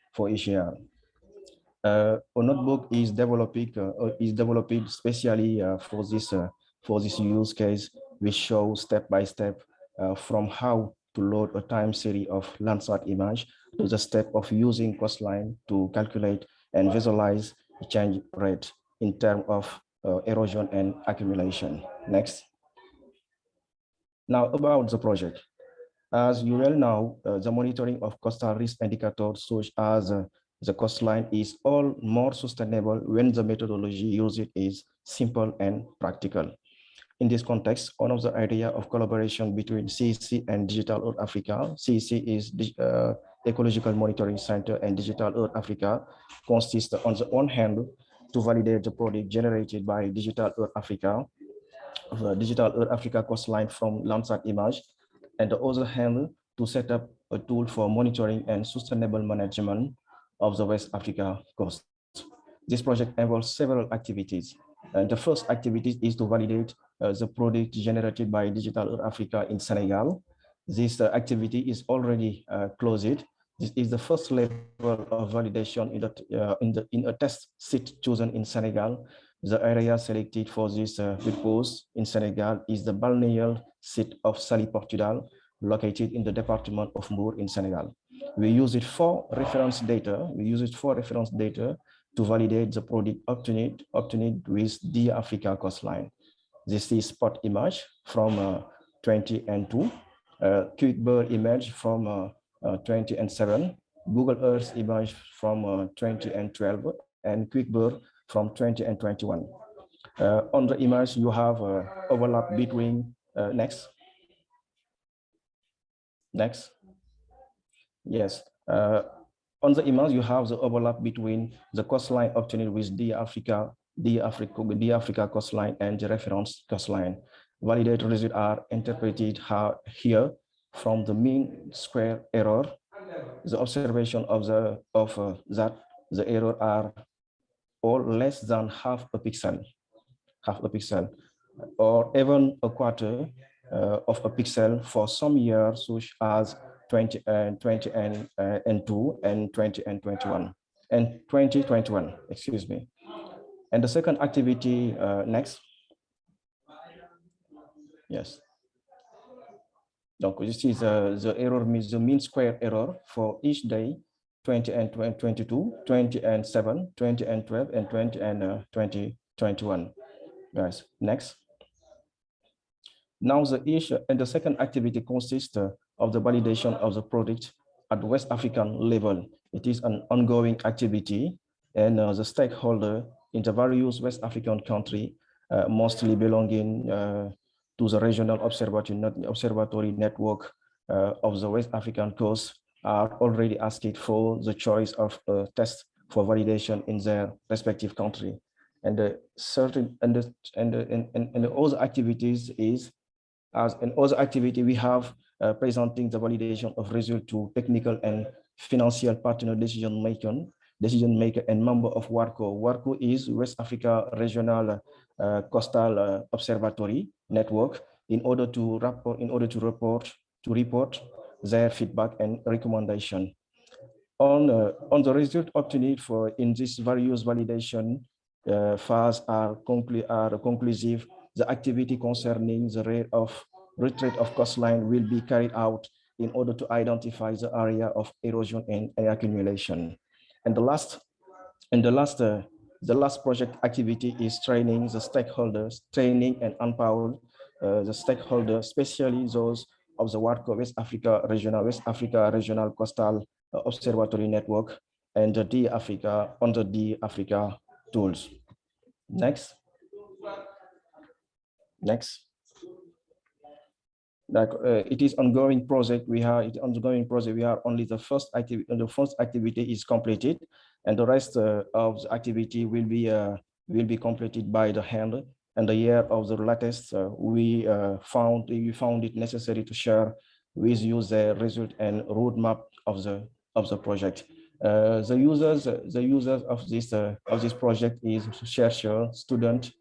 year. A notebook is developed specially for this use case, which shows step by step from how to load a time series of Landsat image to the step of using coastline to calculate and visualize the change rate in terms of erosion and accumulation. Next. Now about the project. As you well know, the monitoring of coastal risk indicators such as the coastline is all more sustainable when the methodology used is simple and practical. In this context, one of the idea of collaboration between CEC and Digital Earth Africa, CEC is the Ecological Monitoring Center, and Digital Earth Africa consists on the one hand to validate the product generated by Digital Earth Africa, Digital Earth Africa coastline from Landsat image, and the other hand to set up a tool for monitoring and sustainable management of the West Africa coast. This project involves several activities. And the first activity is to validate the product generated by Digital Earth Africa in Senegal. This activity is already closed. This is the first level of validation in a test site chosen in Senegal. The area selected for this purpose in Senegal is the balneal site of Saly, Portugal, located in the department of Mbour in Senegal. We use it for reference data. To validate the product obtained with the Africa coastline. This is spot image from 2002, quick bird image from 2007, Google Earth image from 2012, and quick bird from 2021. On the image, you have overlap between next. Yes. On the image, you have the overlap between the coastline obtained with the Africa coastline and the reference coastline. Validated results are interpreted here from the mean square error. The observation of that the error are all less than half a pixel, or even a quarter of a pixel for some years, such as 20 and 2 and 20 and 21 and 2021, excuse me. And the second activity, next. Yes. Donc, this is the error, means the mean square error for each day, 20 and 22, 20 and 7, 20 and 12, and 20 and 2021. Guys, next. Now the issue and the second activity consists of the validation of the product at West African level. It is an ongoing activity, and the stakeholder in the various West African country, mostly belonging to the regional observatory network of the West African coast, are already asked for the choice of a test for validation in their respective country. And the other activities is, as an other activity, we have presenting the validation of result to technical and financial partner decision maker and member of WARCO. WARCO is West Africa Regional Coastal Observatory Network, in order to report their feedback and recommendation on the result obtained for in this various validation phase are conclusive. The activity concerning the rate of retreat of coastline will be carried out in order to identify the area of erosion and accumulation. And the last project activity is training the stakeholders, training and empower the stakeholders, especially those of the WARCO West Africa Regional Coastal Observatory Network and the Africa under the Africa tools. Next. Like it is ongoing project. We are only the first activity. The first activity is completed, and the rest of the activity will be completed by the hand. And the year of the latest, we found it necessary to share with you the result and roadmap of the project. The users of this project is chercheur, student,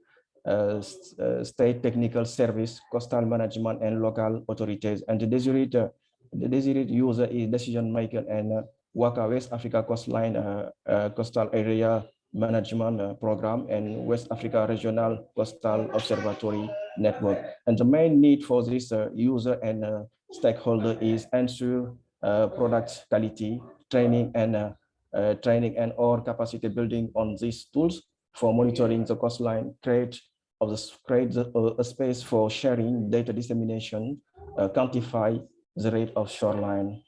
state technical service, coastal management, and local authorities. And the desired user is decision maker and WACA West Africa Coastline Coastal Area Management Program and West Africa Regional Coastal Observatory Network. And the main need for this user and stakeholder is ensure product quality, training and or capacity building on these tools for monitoring the coastline, create of the create a space for sharing, data dissemination, quantify the rate of shoreline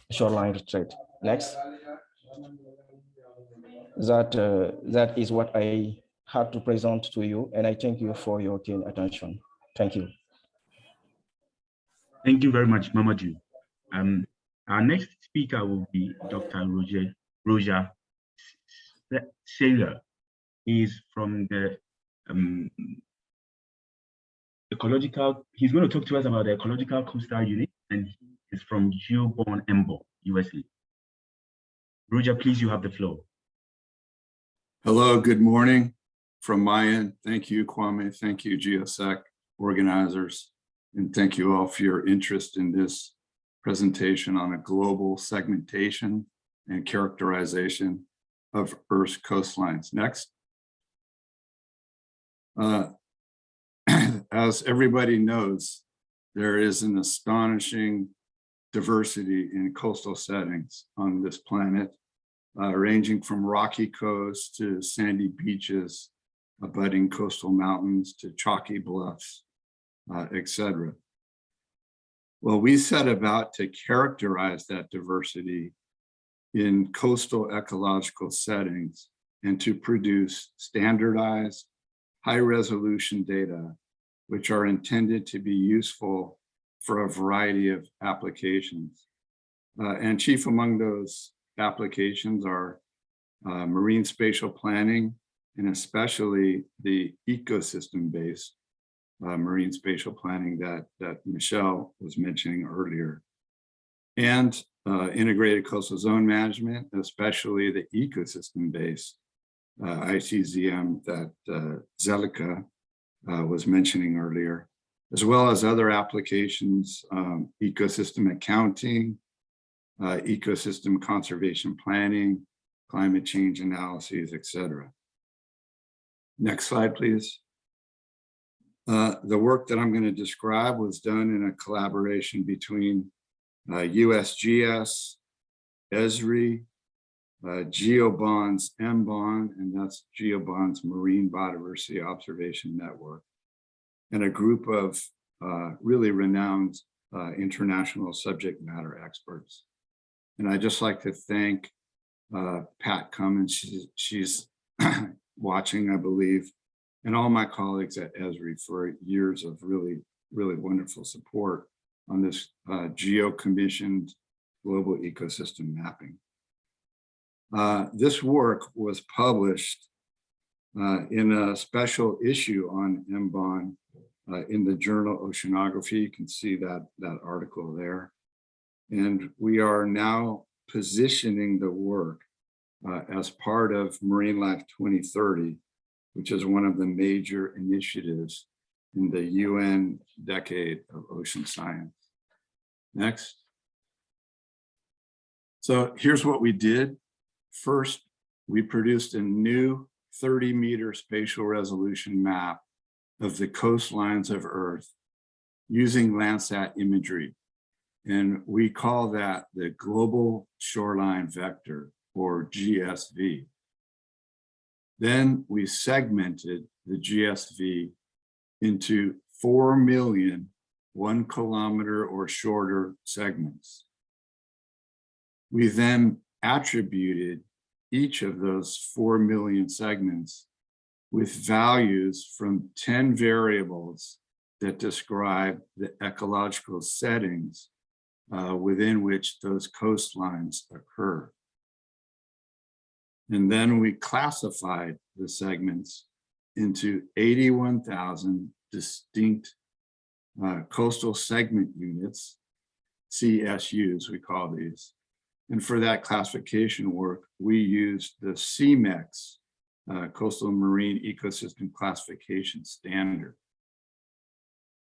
retreat. Next. That is what I had to present to you, and I thank you for your keen attention. Thank you. Thank you very much, Mamadou. Our next speaker will be Dr. Roger Sayre. He is from the ecological. He's going to talk to us about the ecological coastal unit, and he is from GEOBON, MBON, USA. Roger, please, you have the floor. Hello, good morning from my end. Thank you, Kwame. Thank you, GeoSec organizers. And thank you all for your interest in this presentation on a global segmentation and characterization of Earth's coastlines. Next. As everybody knows, there is an astonishing diversity in coastal settings on this planet, ranging from rocky coasts to sandy beaches, abutting coastal mountains to chalky bluffs, etc. Well, we set about to characterize that diversity in coastal ecological settings and to produce standardized, high-resolution data, which are intended to be useful for a variety of applications. And chief among those applications are marine spatial planning, and especially the ecosystem-based marine spatial planning that Michele was mentioning earlier, and integrated coastal zone management, especially the ecosystem-based ICZM that Zeljka was mentioning earlier, as well as other applications, ecosystem accounting, ecosystem conservation planning, climate change analyses, etc. Next slide, please. The work that I'm going to describe was done in a collaboration between USGS, ESRI, GEOBON's MBON, and that's GEOBON's Marine Biodiversity Observation Network, and a group of really renowned international subject matter experts. And I'd just like to thank Pat Cummins, she's watching, I believe, and all my colleagues at ESRI for years of really, really wonderful support on this geo-commissioned global ecosystem mapping. This work was published in a special issue on MBON in the journal Oceanography. You can see that article there. And we are now positioning the work as part of Marine Life 2030, which is one of the major initiatives in the UN Decade of Ocean Science. Next. So here's what we did. First, we produced a new 30-meter spatial resolution map of the coastlines of Earth using Landsat imagery. And we call that the Global Shoreline Vector, or GSV. Then we segmented the GSV into 4 million 1 kilometer or shorter segments. We then attributed each of those 4 million segments with values from 10 variables that describe the ecological settings within which those coastlines occur. And then we classified the segments into 81,000 distinct coastal segment units, CSUs, we call these. And for that classification work, we used the CMEX, Coastal Marine Ecosystem Classification Standard.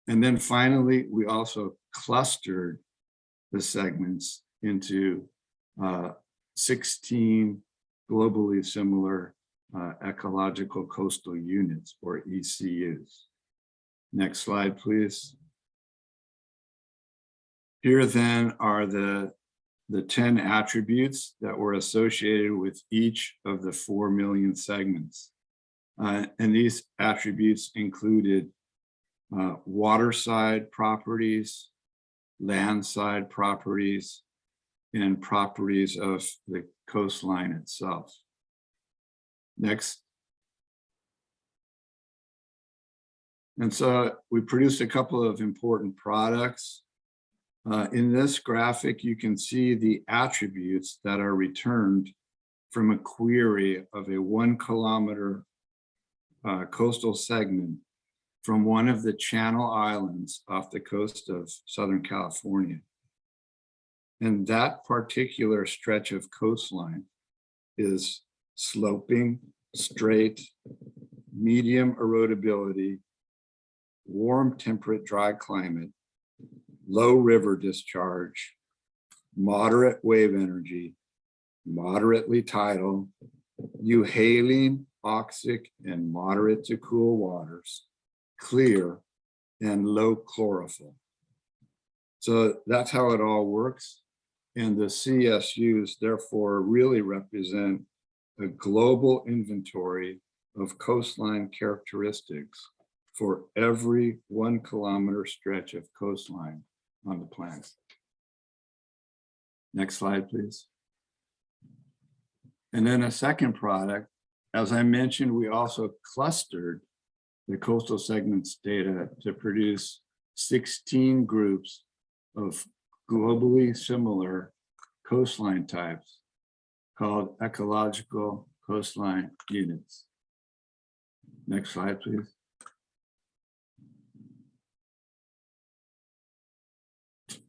And then finally, we also clustered the segments into 16 globally similar ecological coastal units, or ECUs. Next slide, please. Here then are the 10 attributes that were associated with each of the 4 million segments. And these attributes included waterside properties, landside properties, and properties of the coastline itself. Next. And so we produced a couple of important products. In this graphic, you can see the attributes that are returned from a query of a 1 kilometer coastal segment from one of the Channel Islands off the coast of Southern California. And that particular stretch of coastline is sloping, straight, medium erodibility, warm, temperate, dry climate, low river discharge, moderate wave energy, moderately tidal, euhaline, oxic, and moderate to cool waters, clear, and low chlorophyll. So that's how it all works. And the CSUs therefore really represent a global inventory of coastline characteristics for every 1 kilometer stretch of coastline on the planet. Next slide, please. And then a second product, as I mentioned, we also clustered the coastal segments data to produce 16 groups of globally similar coastline types called ecological coastline units. Next slide, please.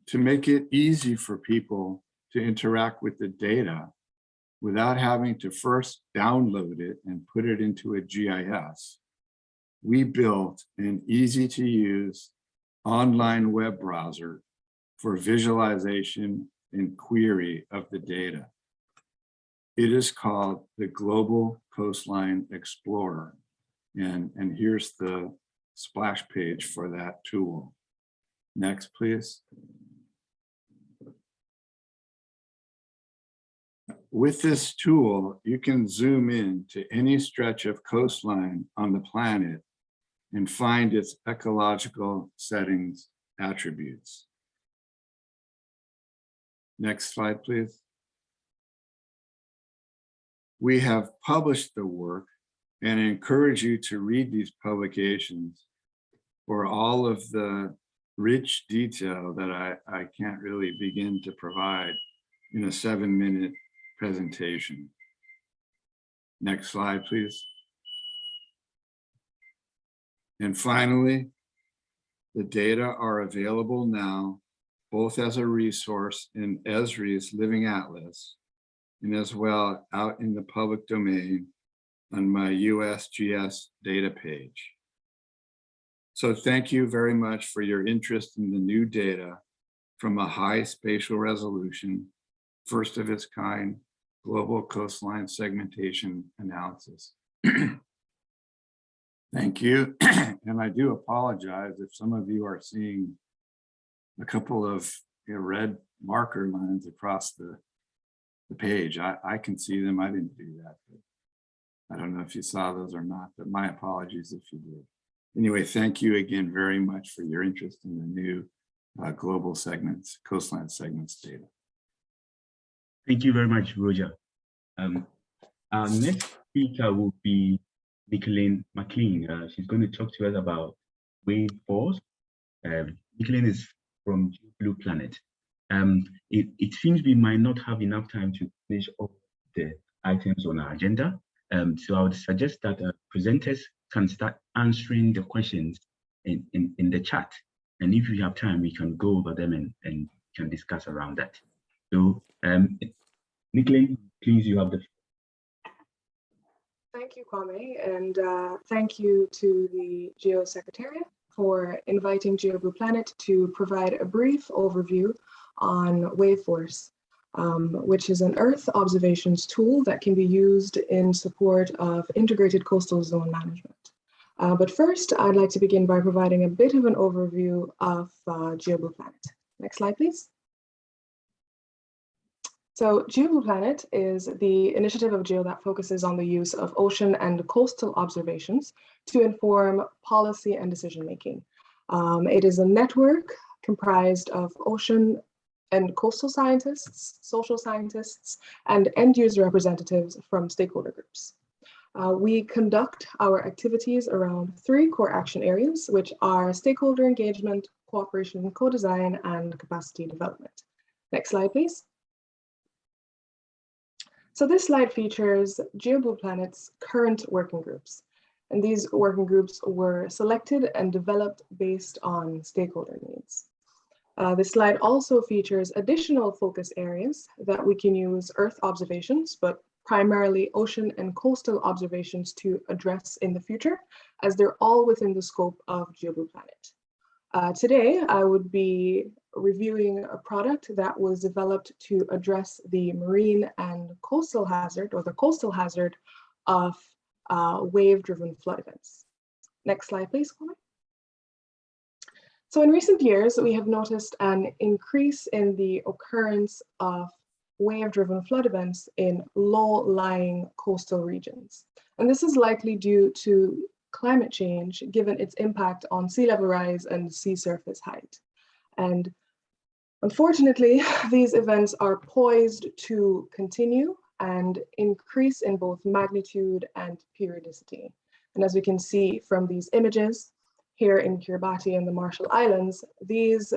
To make it easy for people to interact with the data without having to first download it and put it into a GIS, we built an easy-to-use online web browser for visualization and query of the data. It is called the Global Coastline Explorer. And here's the splash page for that tool. Next, please. With this tool, you can zoom in to any stretch of coastline on the planet and find its ecological settings attributes. Next slide, please. We have published the work and encourage you to read these publications for all of the rich detail that I can't really begin to provide in a 7-minute presentation. Next slide, please. And finally, the data are available now, both as a resource in Esri's Living Atlas, and as well out in the public domain on my USGS data page. So thank you very much for your interest in the new data from a high spatial resolution, first of its kind, global coastline segmentation analysis. Thank you. And I do apologize if some of you are seeing a couple of red marker lines across the page. I can see them. I didn't do that. But I don't know if you saw those or not, but my apologies if you did. Anyway, thank you again very much for your interest in the new global segments, coastline segments data. Thank you very much, Roger. Our next speaker will be Nikelene. She's going to talk to us about WaveForce. Nikelene is from Blue Planet. It seems we might not have enough time to finish all the items on our agenda. So I would suggest that presenters can start answering the questions in the chat. And if we have time, we can go over them and can discuss around that. So Nikelene, please, you have the floor. Thank you, Kwame, and thank you to the GEO Secretariat for inviting GeoBlue Planet to provide a brief overview on WaveForce, which is an Earth observations tool that can be used in support of integrated coastal zone management. But first, I'd like to begin by providing a bit of an overview of GeoBlue Planet. Next slide, please. So GeoBluePlanet is the initiative of GEO that focuses on the use of ocean and coastal observations to inform policy and decision-making. It is a network comprised of ocean and coastal scientists, social scientists, and end-user representatives from stakeholder groups. We conduct our activities around 3 core action areas, which are stakeholder engagement, cooperation and co-design, and capacity development. Next slide, please. So this slide features GeoBluePlanet's current working groups. And these working groups were selected and developed based on stakeholder needs. This slide also features additional focus areas that we can use Earth observations, but primarily ocean and coastal observations to address in the future, as they're all within the scope of GeoBluePlanet. Today, I would be reviewing a product that was developed to address the marine and coastal hazard, or the coastal hazard of wave-driven flood events. Next slide, please, Kwame. So in recent years, we have noticed an increase in the occurrence of wave-driven flood events in low-lying coastal regions. And this is likely due to climate change, given its impact on sea level rise and sea surface height. And unfortunately, these events are poised to continue and increase in both magnitude and periodicity. And as we can see from these images, here in Kiribati and the Marshall Islands, these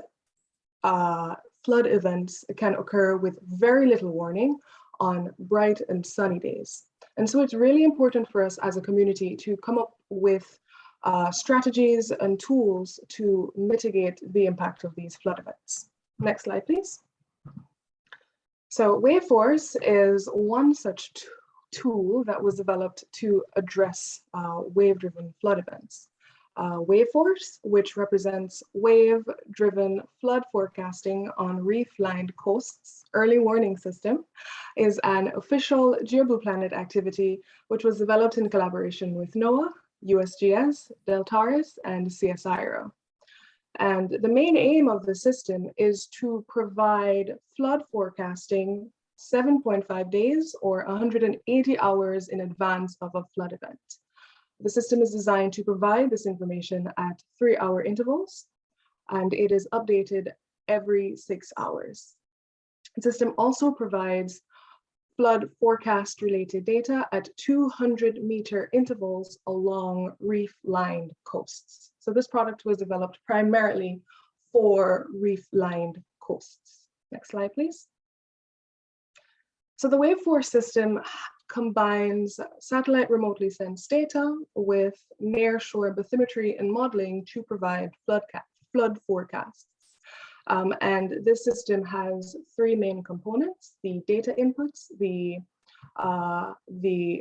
flood events can occur with very little warning on bright and sunny days. And so it's really important for us as a community to come up with strategies and tools to mitigate the impact of these flood events. Next slide, please. So WaveForce is one such tool that was developed to address wave-driven flood events. WaveForce, which represents wave-driven flood forecasting on reef-lined coasts early warning system, is an official GeoBluePlanet activity which was developed in collaboration with NOAA, USGS, Deltares, and CSIRO. And the main aim of the system is to provide flood forecasting 7.5 days or 180 hours in advance of a flood event. The system is designed to provide this information at 3-hour intervals, and it is updated every 6 hours. The system also provides flood forecast related data at 200-meter intervals along reef-lined coasts. So this product was developed primarily for reef-lined coasts. Next slide, please. So the WaveForce system combines satellite remotely sensed data with near-shore bathymetry and modeling to provide flood forecasts. And this system has 3 main components: the data inputs, the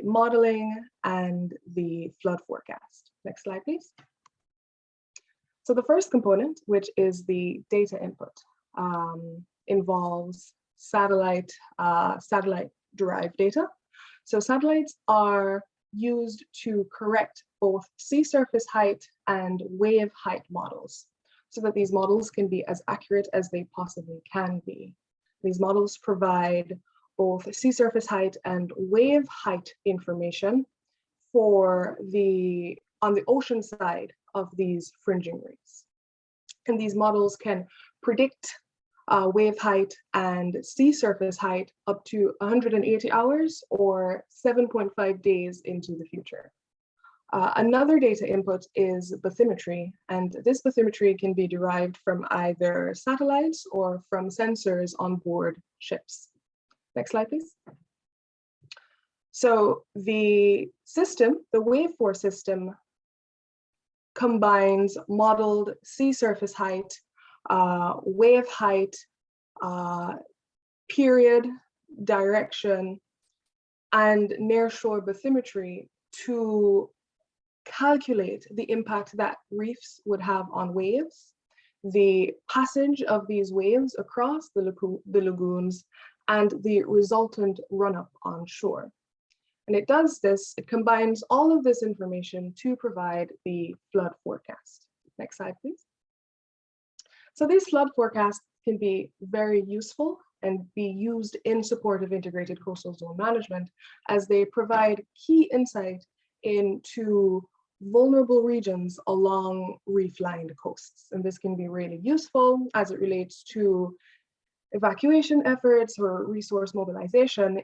modeling, and the flood forecast. Next slide, please. So the first component, which is the data input, involves satellite-derived data. So satellites are used to correct both sea surface height and wave height models, so that these models can be as accurate as they possibly can be. These models provide both sea surface height and wave height information on the ocean side of these fringing reefs. And these models can predict wave height and sea surface height up to 180 hours or 7.5 days into the future. Another data input is bathymetry, and this bathymetry can be derived from either satellites or from sensors on board ships. Next slide, please. So the system, the WaveForce system, combines modeled sea surface height, wave height, period, direction, and nearshore bathymetry to calculate the impact that reefs would have on waves, the passage of these waves across the lagoons, and the resultant run-up on shore. And it does this, it combines all of this information to provide the flood forecast. Next slide, please. So these flood forecasts can be very useful and be used in support of integrated coastal zone management, as they provide key insight into vulnerable regions along reef-lined coasts. And this can be really useful as it relates to evacuation efforts or resource mobilization,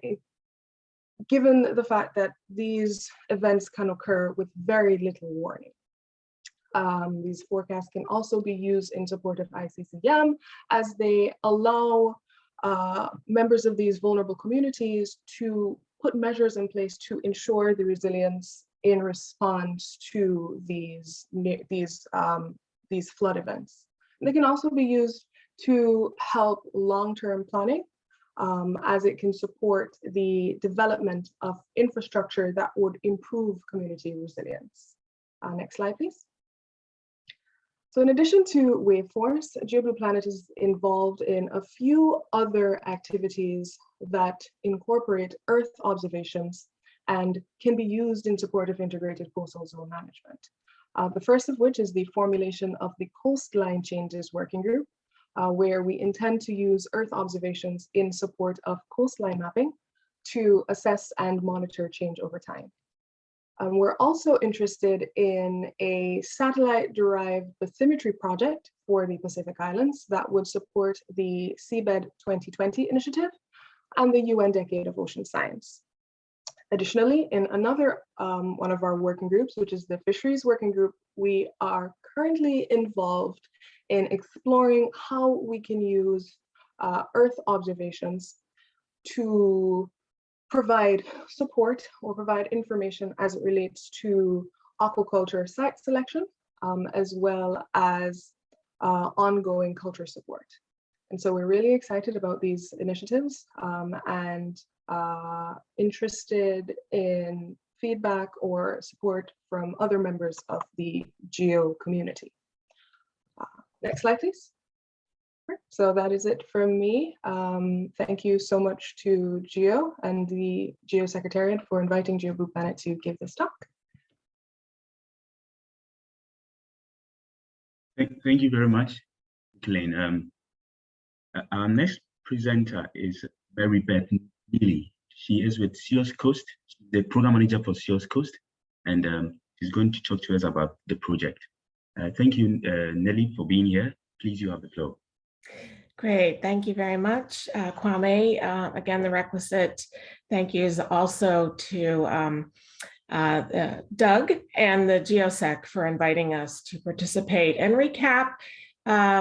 given the fact that these events can occur with very little warning. These forecasts can also be used in support of ICZM, as they allow members of these vulnerable communities to put measures in place to ensure the resilience in response to these flood events. And they can also be used to help long-term planning, as it can support the development of infrastructure that would improve community resilience. Next slide, please. So in addition to WaveForce, GeoBlue Planet is involved in a few other activities that incorporate Earth observations and can be used in support of integrated coastal zone management. The first of which is the formulation of the Coastline Changes Working Group, where we intend to use Earth observations in support of coastline mapping to assess and monitor change over time. We're also interested in a satellite-derived bathymetry project for the Pacific Islands that would support the Seabed 2020 initiative and the UN Decade of Ocean Science. Additionally, in another one of our working groups, which is the Fisheries Working Group, we are currently involved in exploring how we can use Earth observations to provide support or provide information as it relates to aquaculture site selection, as well as ongoing culture support. And so we're really excited about these initiatives and interested in feedback or support from other members of the GEO community. Next slide, please. So that is it from me. Thank you so much to GEO and the GEO Secretariat for inviting GeoBlue Planet to give this talk. Thank you very much, Nikelene. Our next presenter is Mary Beth Neely. She is with Seals Coast, she's the program manager for Seals Coast, and she's going to talk to us about the project. Thank you, Nelly, for being here. Please, you have the floor. Great, thank you very much, Kwame. Again, the requisite thank yous also to Doug and the GeoSec for inviting us to participate and recap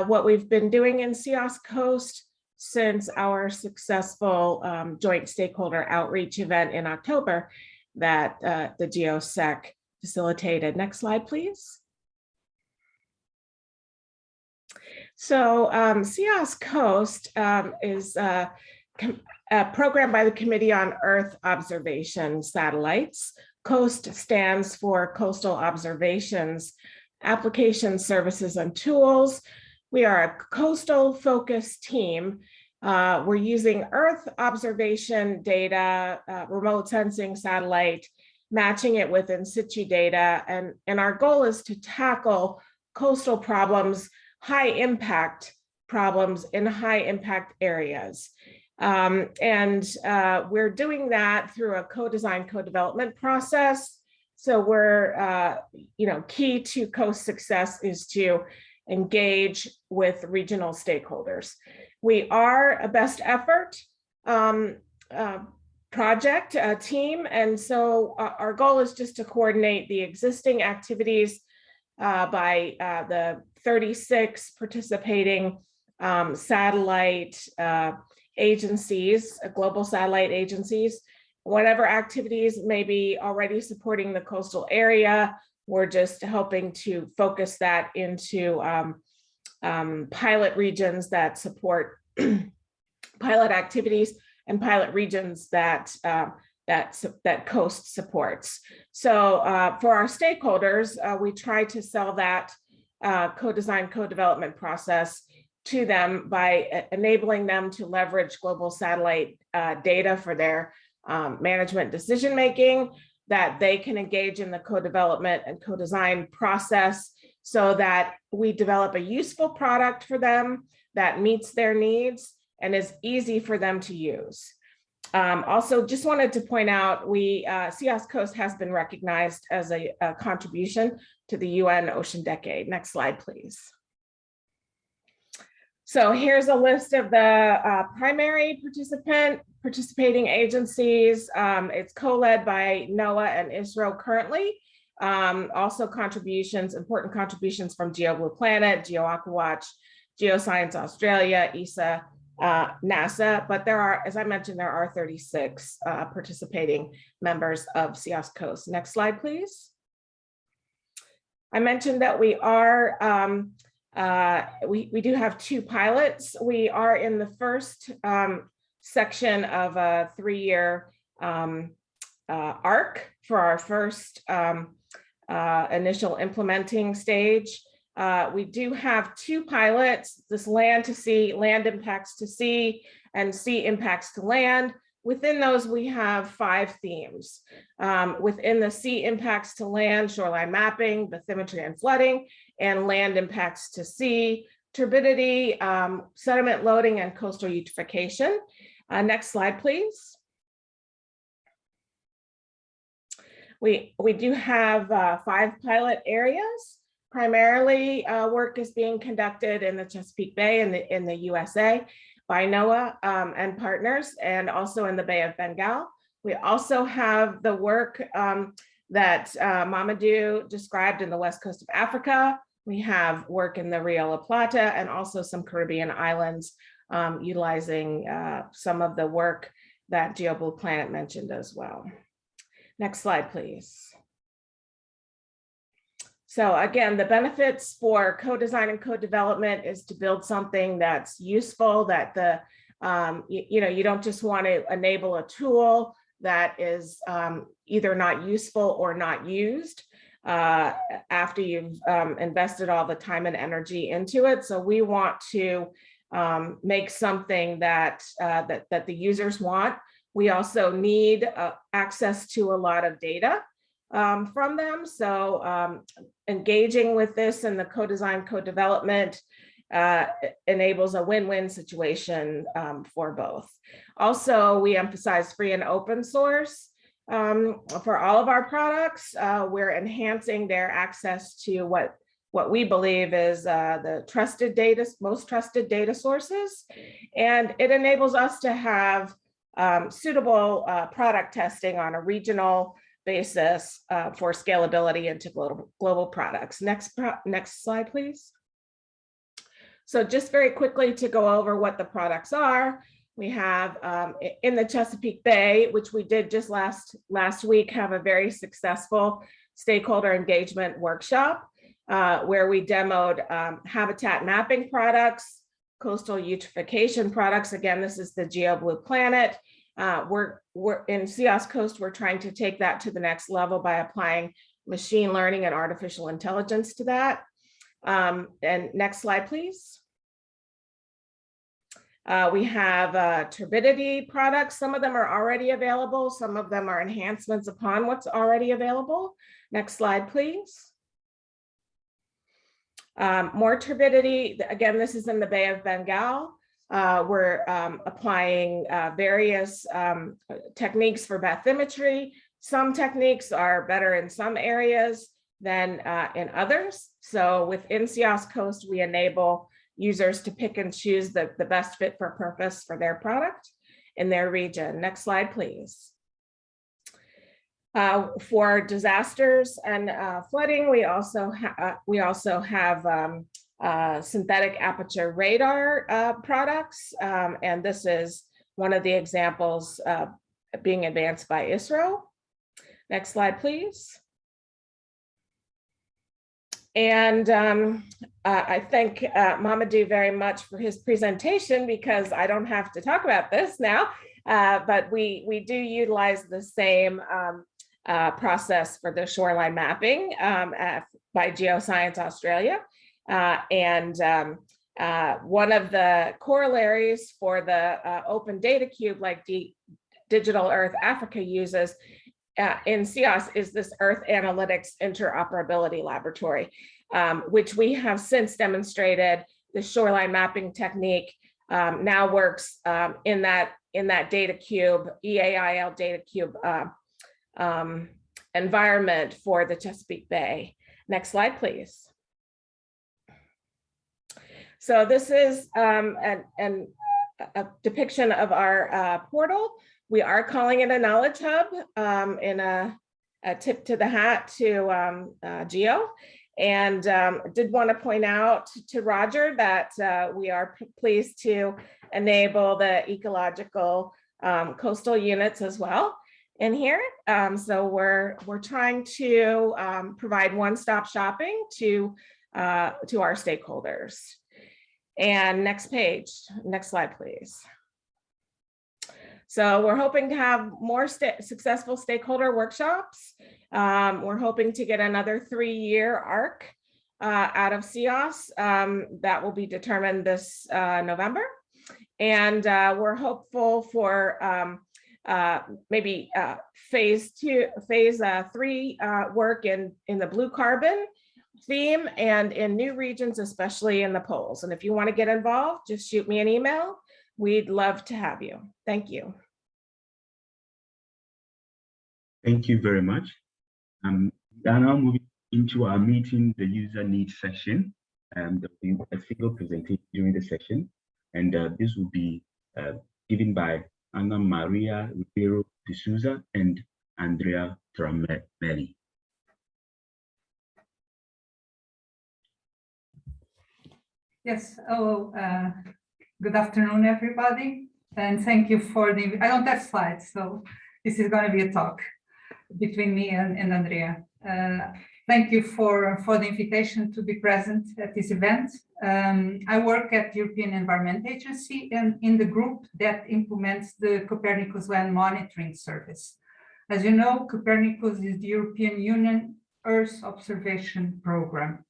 what we've been doing in Seals Coast since our successful joint stakeholder outreach event in October that the GeoSec facilitated. Next slide, please. So Seals Coast is a program by the Committee on Earth Observation Satellites. COAST stands for Coastal Observations, Applications, Services, and Tools. We are a coastal focused team. We're using Earth observation data, remote sensing satellite, matching it with in situ data, and our goal is to tackle coastal problems, high impact problems in high impact areas. We're doing that through a co-design, co-development process. So we're, key to coast success is to engage with regional stakeholders. We are a best effort project team. And so our goal is just to coordinate the existing activities by the 36 participating satellite agencies, global satellite agencies. Whatever activities may be already supporting the coastal area, we're just helping to focus that into pilot regions that support pilot activities and pilot regions that COAST supports. So for our stakeholders, we try to sell that co-design, co-development process to them by enabling them to leverage global satellite data for their management decision-making, that they can engage in the co-development and co-design process so that we develop a useful product for them that meets their needs and is easy for them to use. Also, just wanted to point out, CIOS Coast has been recognized as a contribution to the UN Ocean Decade. Next slide, please. So here's a list of the primary participating agencies. It's co-led by NOAA and ISRO currently. Also important contributions from GeoBlue Planet, GeoAquaWatch, Geoscience Australia, ESA, NASA, but there are, as I mentioned, there are 36 participating members of CIOS Coast. Next slide, please. I mentioned that we are, we do have 2 pilots. We are in the first section of a 3-year arc for our first initial implementing stage. We do have 2 pilots, this land to sea, land impacts to sea, and sea impacts to land. Within those, we have 5 themes. Within the sea impacts to land, shoreline mapping, bathymetry and flooding, and land impacts to sea, turbidity, sediment loading, and coastal eutrophication. Next slide, please. We do have 5 pilot areas. Primarily, work is being conducted in the Chesapeake Bay in the USA by NOAA and partners, and also in the Bay of Bengal. We also have the work that Mamadou described in the west coast of Africa. We have work in the Rio La Plata and also some Caribbean islands utilizing some of the work that GeoBlue Planet mentioned as well. Next slide, please. So again, the benefits for co-design and co-development is to build something that's useful, that you don't just want to enable a tool that is either not useful or not used after you've invested all the time and energy into it. So we want to make something that the users want. We also need access to a lot of data from them. So engaging with this in the co-design, co-development enables a win-win situation for both. Also, we emphasize free and open source for all of our products. We're enhancing their access to what we believe is the trusted data, most trusted data sources. And it enables us to have suitable product testing on a regional basis for scalability into global products. Next slide, please. So just very quickly to go over what the products are, we have in the Chesapeake Bay, which we did just last week, have a very successful stakeholder engagement workshop where we demoed habitat mapping products, coastal eutrophication products. Again, this is the GeoBlue Planet. We're in CIOS Coast, we're trying to take that to the next level by applying machine learning and artificial intelligence to that. And next slide, please. We have turbidity products. Some of them are already available. Some of them are enhancements upon what's already available. Next slide, please. More turbidity. Again, this is in the Bay of Bengal. We're applying various techniques for bathymetry. Some techniques are better in some areas than in others. So within CIOS Coast, we enable users to pick and choose the best fit for purpose for their product in their region. Next slide, please. For disasters and flooding, we also have synthetic aperture radar products, and this is one of the examples being advanced by ISRO. Next slide, please. And I thank Mamadou very much for his presentation, because I don't have to talk about this now, but we do utilize the same process for the shoreline mapping by Geoscience Australia. And one of the corollaries for the Open Data Cube, like Digital Earth Africa uses in CIOS, is this Earth Analytics Interoperability Laboratory, which we have since demonstrated the shoreline mapping technique now works in that data cube, EAIL data cube environment for the Chesapeake Bay. Next slide, please. So this is a depiction of our portal. We are calling it a knowledge hub in a tip to the hat to Geo. And did want to point out to Roger that we are pleased to enable the ecological coastal units as well in here. So we're trying to provide one-stop shopping to our stakeholders. And next page, next slide, please. So we're hoping to have more successful stakeholder workshops. We're hoping to get another 3-year arc out of CEOS that will be determined this November. And we're hopeful for maybe phase 3 work in the blue carbon theme and in new regions, especially in the poles. And if you want to get involved, just shoot me an email. We'd love to have you. Thank you. Thank you very much. We are now moving into our meeting the user needs section. There will be a single presentation during the session, and this will be given by Ana Maria Ribeiro de Souza and Andrea Tramelli. Yes, good afternoon, everybody. And thank you for the, I don't have slides, so this is going to be a talk between me and Andrea. Thank you for the invitation to be present at this event. I work at the European Environment Agency and in the group that implements the Copernicus Land Monitoring Service. As you know, Copernicus is the European Union Earth Observation Program.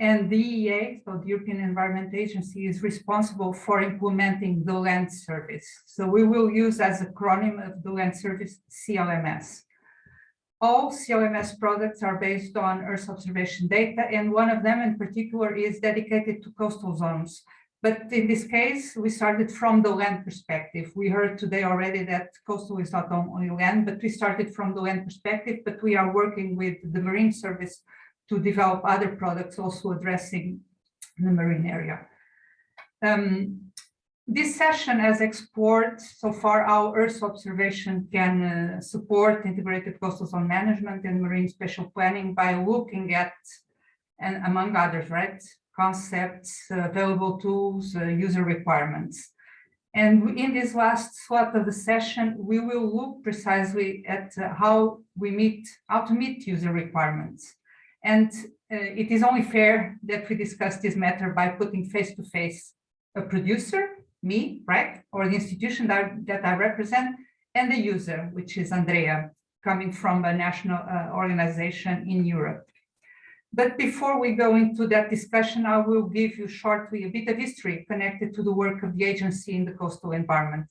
And the EEA, so the European Environment Agency, is responsible for implementing the land service. So we will use as an acronym of the land service CLMS. All CLMS products are based on Earth observation data, and one of them in particular is dedicated to coastal zones. But in this case, we started from the land perspective. We heard today already that coastal is not only land, but we started from the land perspective, but we are working with the Marine Service to develop other products also addressing the marine area. This session has explored so far how Earth observation can support integrated coastal zone management and marine spatial planning by looking at, and among others, right, concepts, available tools, user requirements. And in this last slot of the session, we will look precisely at how to meet user requirements. And it is only fair that we discuss this matter by putting face-to-face a producer, me, right, or the institution that I represent, and the user, which is Andrea, coming from a national organization in Europe. But before we go into that discussion, I will give you shortly a bit of history connected to the work of the agency in the coastal environment.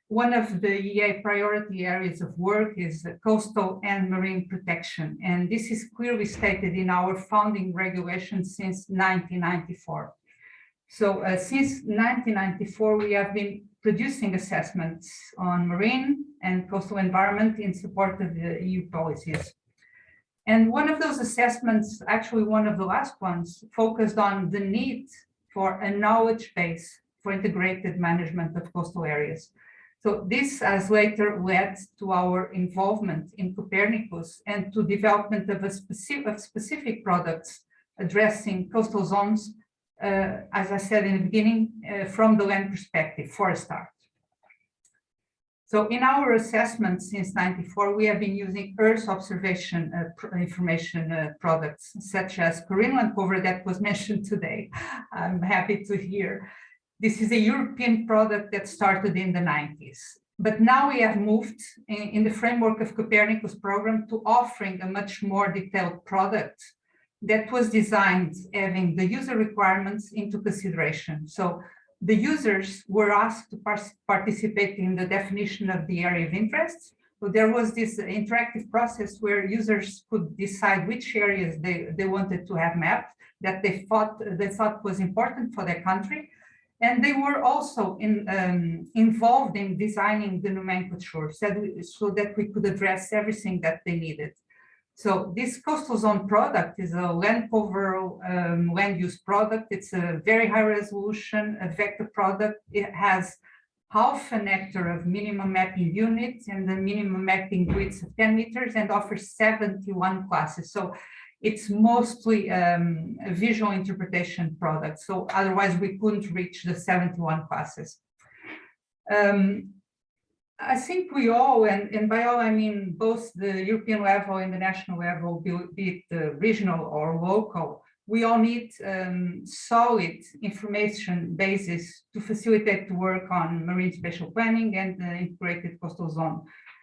One of the EA priority areas of work is coastal and marine protection, and this is clearly stated in our founding regulation since 1994. So since 1994, we have been producing assessments on marine and coastal environment in support of the EU policies. And one of those assessments, actually one of the last ones, focused on the need for a knowledge base for integrated management of coastal areas. So this has later led to our involvement in Copernicus and to development of specific products addressing coastal zones, as I said in the beginning, from the land perspective for a start. So in our assessment since '94, we have been using Earth observation information products, such as Greenland cover that was mentioned today. I'm happy to hear. This is a European product that started in the 90s. But now we have moved in the framework of Copernicus program to offering a much more detailed product that was designed having the user requirements into consideration. So the users were asked to participate in the definition of the area of interest. So there was this interactive process where users could decide which areas they wanted to have mapped that they thought was important for their country. And they were also involved in designing the nomenclature so that we could address everything that they needed. So this coastal zone product is a land cover land use product. It's a very high resolution, a vector product. It has half an hectare of minimum mapping units and the minimum mapping width of 10 meters and offers 71 classes. So it's mostly a visual interpretation product. So otherwise we couldn't reach the 71 classes. I think we all, and by all I mean both the European level and the national level, be it regional or local, we all need solid information basis to facilitate the work on marine spatial planning and integrated coastal zone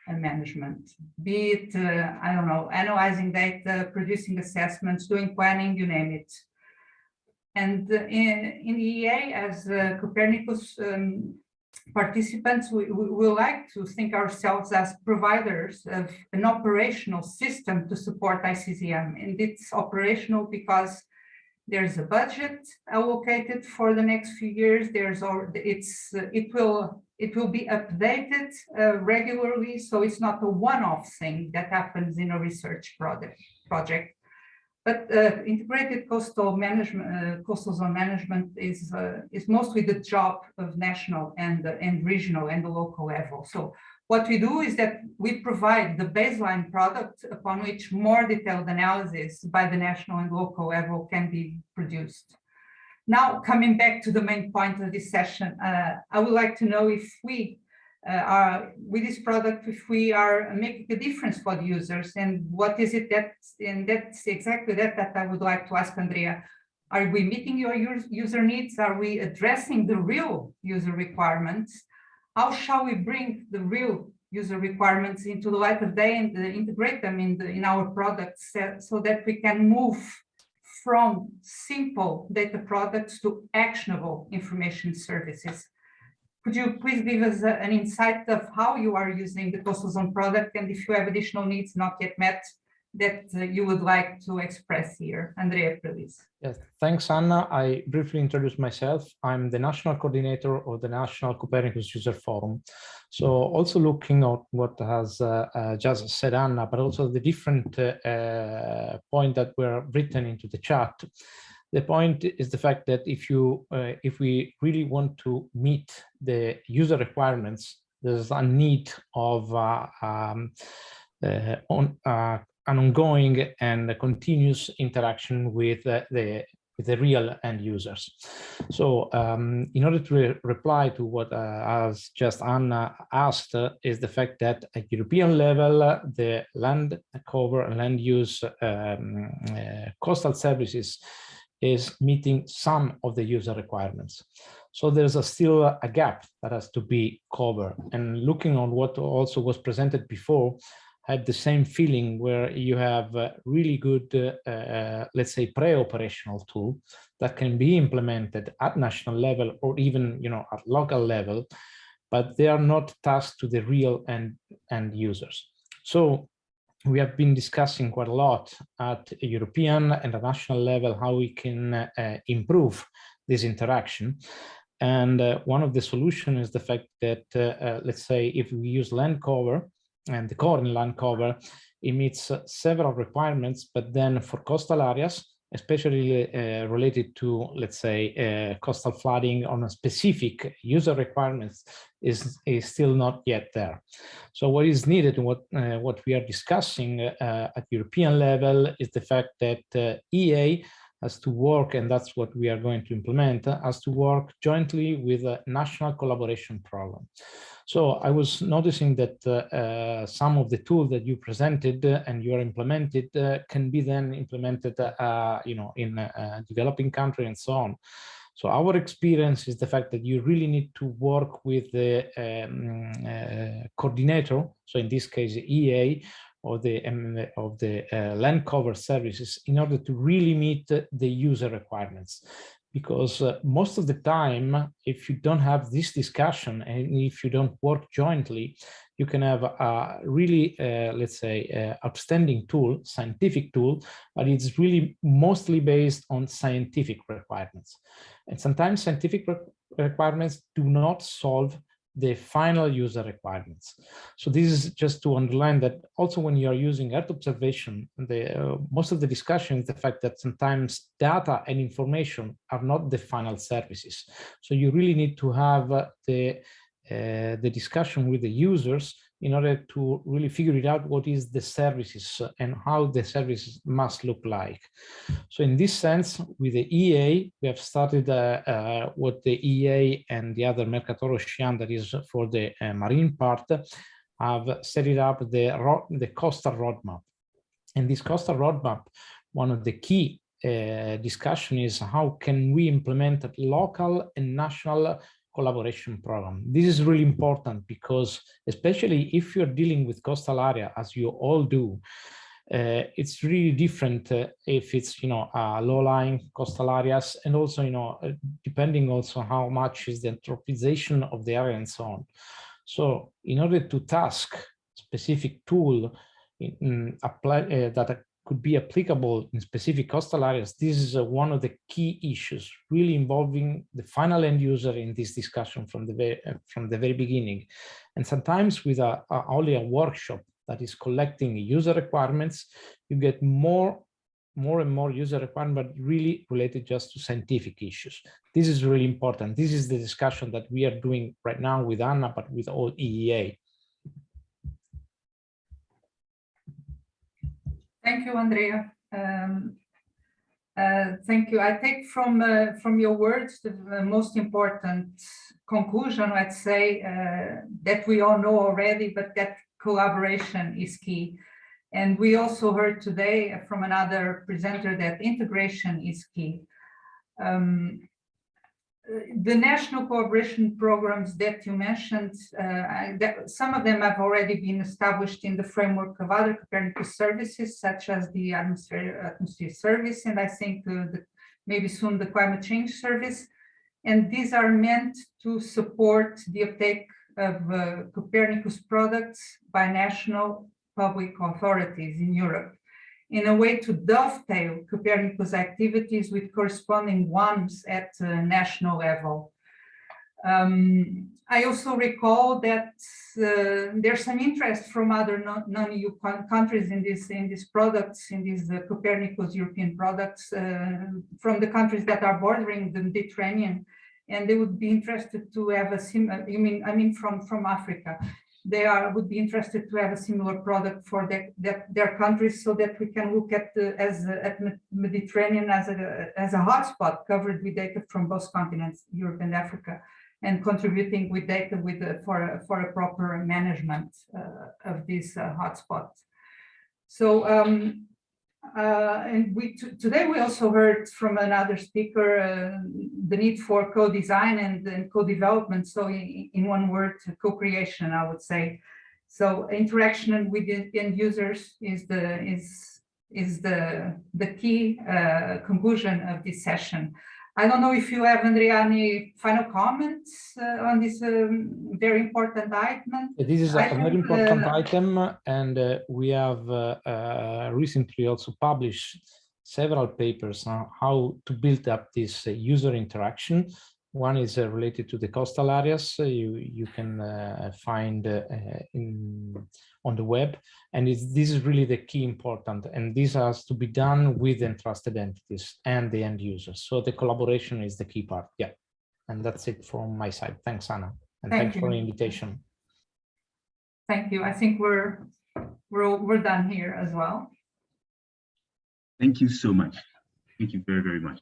management. Be it, I don't know, analyzing data, producing assessments, doing planning, you name it. And in the EA, as Copernicus participants, we like to think ourselves as providers of an operational system to support ICZM. And it's operational because there's a budget allocated for the next few years. It will be updated regularly, so it's not a one-off thing that happens in a research project. But integrated coastal zone management is mostly the job of national and regional and the local level. So what we do is that we provide the baseline product upon which more detailed analysis by the national and local level can be produced. Now, coming back to the main point of this session, I would like to know if we are, with this product, if we are making a difference for the users, and what is it and that's exactly that I would like to ask Andrea. Are we meeting your user needs? Are we addressing the real user requirements? How shall we bring the real user requirements into the light of day and integrate them in our products so that we can move from simple data products to actionable information services? Could you please give us an insight of how you are using the coastal zone product, and if you have additional needs not yet met that you would like to express here? Andrea, please. Yes, thanks, Anna. I briefly introduce myself. I'm the national coordinator of the National Copernicus User Forum. So also looking at what has just said Anna, but also the different points that were written into the chat. The point is the fact that if we really want to meet the user requirements, there's a need of an ongoing and continuous interaction with the real end users. So in order to reply to what as just Anna asked, is the fact that at European level, the land cover and land use coastal services is meeting some of the user requirements. So there's still a gap that has to be covered. And looking on what also was presented before, had the same feeling where you have really good, let's say, pre-operational tool that can be implemented at national level or even, at local level, but they are not tasked to the real end users. So we have been discussing quite a lot at a European and a national level how we can improve this interaction. And one of the solutions is the fact that, let's say, if we use land cover, and the core in land cover, it meets several requirements, but then for coastal areas, especially related to, let's say, coastal flooding on a specific user requirements is still not yet there. So what is needed, what we are discussing at European level is the fact that EA has to work, and that's what we are going to implement, has to work jointly with a national collaboration program. So I was noticing that some of the tools that you presented and you are implemented can be then implemented, in a developing country and so on. So our experience is the fact that you really need to work with the coordinator. So in this case, EA of the land cover services in order to really meet the user requirements. because most of the time, if you don't have this discussion and if you don't work jointly, you can have a really, let's say, outstanding tool, scientific tool, but it's really mostly based on scientific requirements. And sometimes scientific requirements do not solve the final user requirements. So this is just to underline that also when you are using Earth observation, most of the discussion is the fact that sometimes data and information are not the final services. So you really need to have the discussion with the users in order to really figure it out what is the services and how the services must look like. So in this sense, with the EA, we have started what the EA and the other Mercator Ocean, that is for the marine part, have set it up the coastal roadmap. And this coastal roadmap, one of the key discussion is how can we implement a local and national collaboration program. This is really important because especially if you're dealing with coastal area, as you all do, it's really different if it's, low-lying coastal areas, and also, depending also how much is the anthropization of the area and so on. So in order to task specific tool that could be applicable in specific coastal areas, this is one of the key issues really involving the final end user in this discussion from the very beginning. And sometimes with only a workshop that is collecting user requirements, you get more and more user requirements, but really related just to scientific issues. This is really important. This is the discussion that we are doing right now with Anna, but with all EEA. Thank you, Andrea. Thank you. I take from your words the most important conclusion, let's say, that we all know already, but that collaboration is key. And we also heard today from another presenter that integration is key. The national cooperation programs that you mentioned, some of them have already been established in the framework of other Copernicus services, such as the atmosphere service, and I think maybe soon the climate change service. And these are meant to support the uptake of Copernicus products by national public authorities in Europe, in a way to dovetail Copernicus activities with corresponding ones at national level. I also recall that there's some interest from other non-EU countries in these products, in these Copernicus European products, from the countries that are bordering the Mediterranean, and they would be interested to have a similar, from Africa. They would be interested to have a similar product for their countries, so that we can look at Mediterranean as a hotspot covered with data from both continents, Europe and Africa, and contributing with data for a proper management of these hotspots. So, and today we also heard from another speaker the need for co-design and co-development. So in one word, co-creation, I would say. So interaction with the end users is the key conclusion of this session. I don't know if you have, Andrea, any final comments on this very important item. This is a very important item, and we have recently also published several papers on how to build up this user interaction. One is related to the coastal areas. You can find on the web, and this is really the key important, and this has to be done with entrusted entities and the end users. So the collaboration is the key part. Yeah, and that's it from my side. Thanks, Anna, and thanks for the invitation. Thank you. I think we're done here as well. Thank you so much. Thank you very, very much.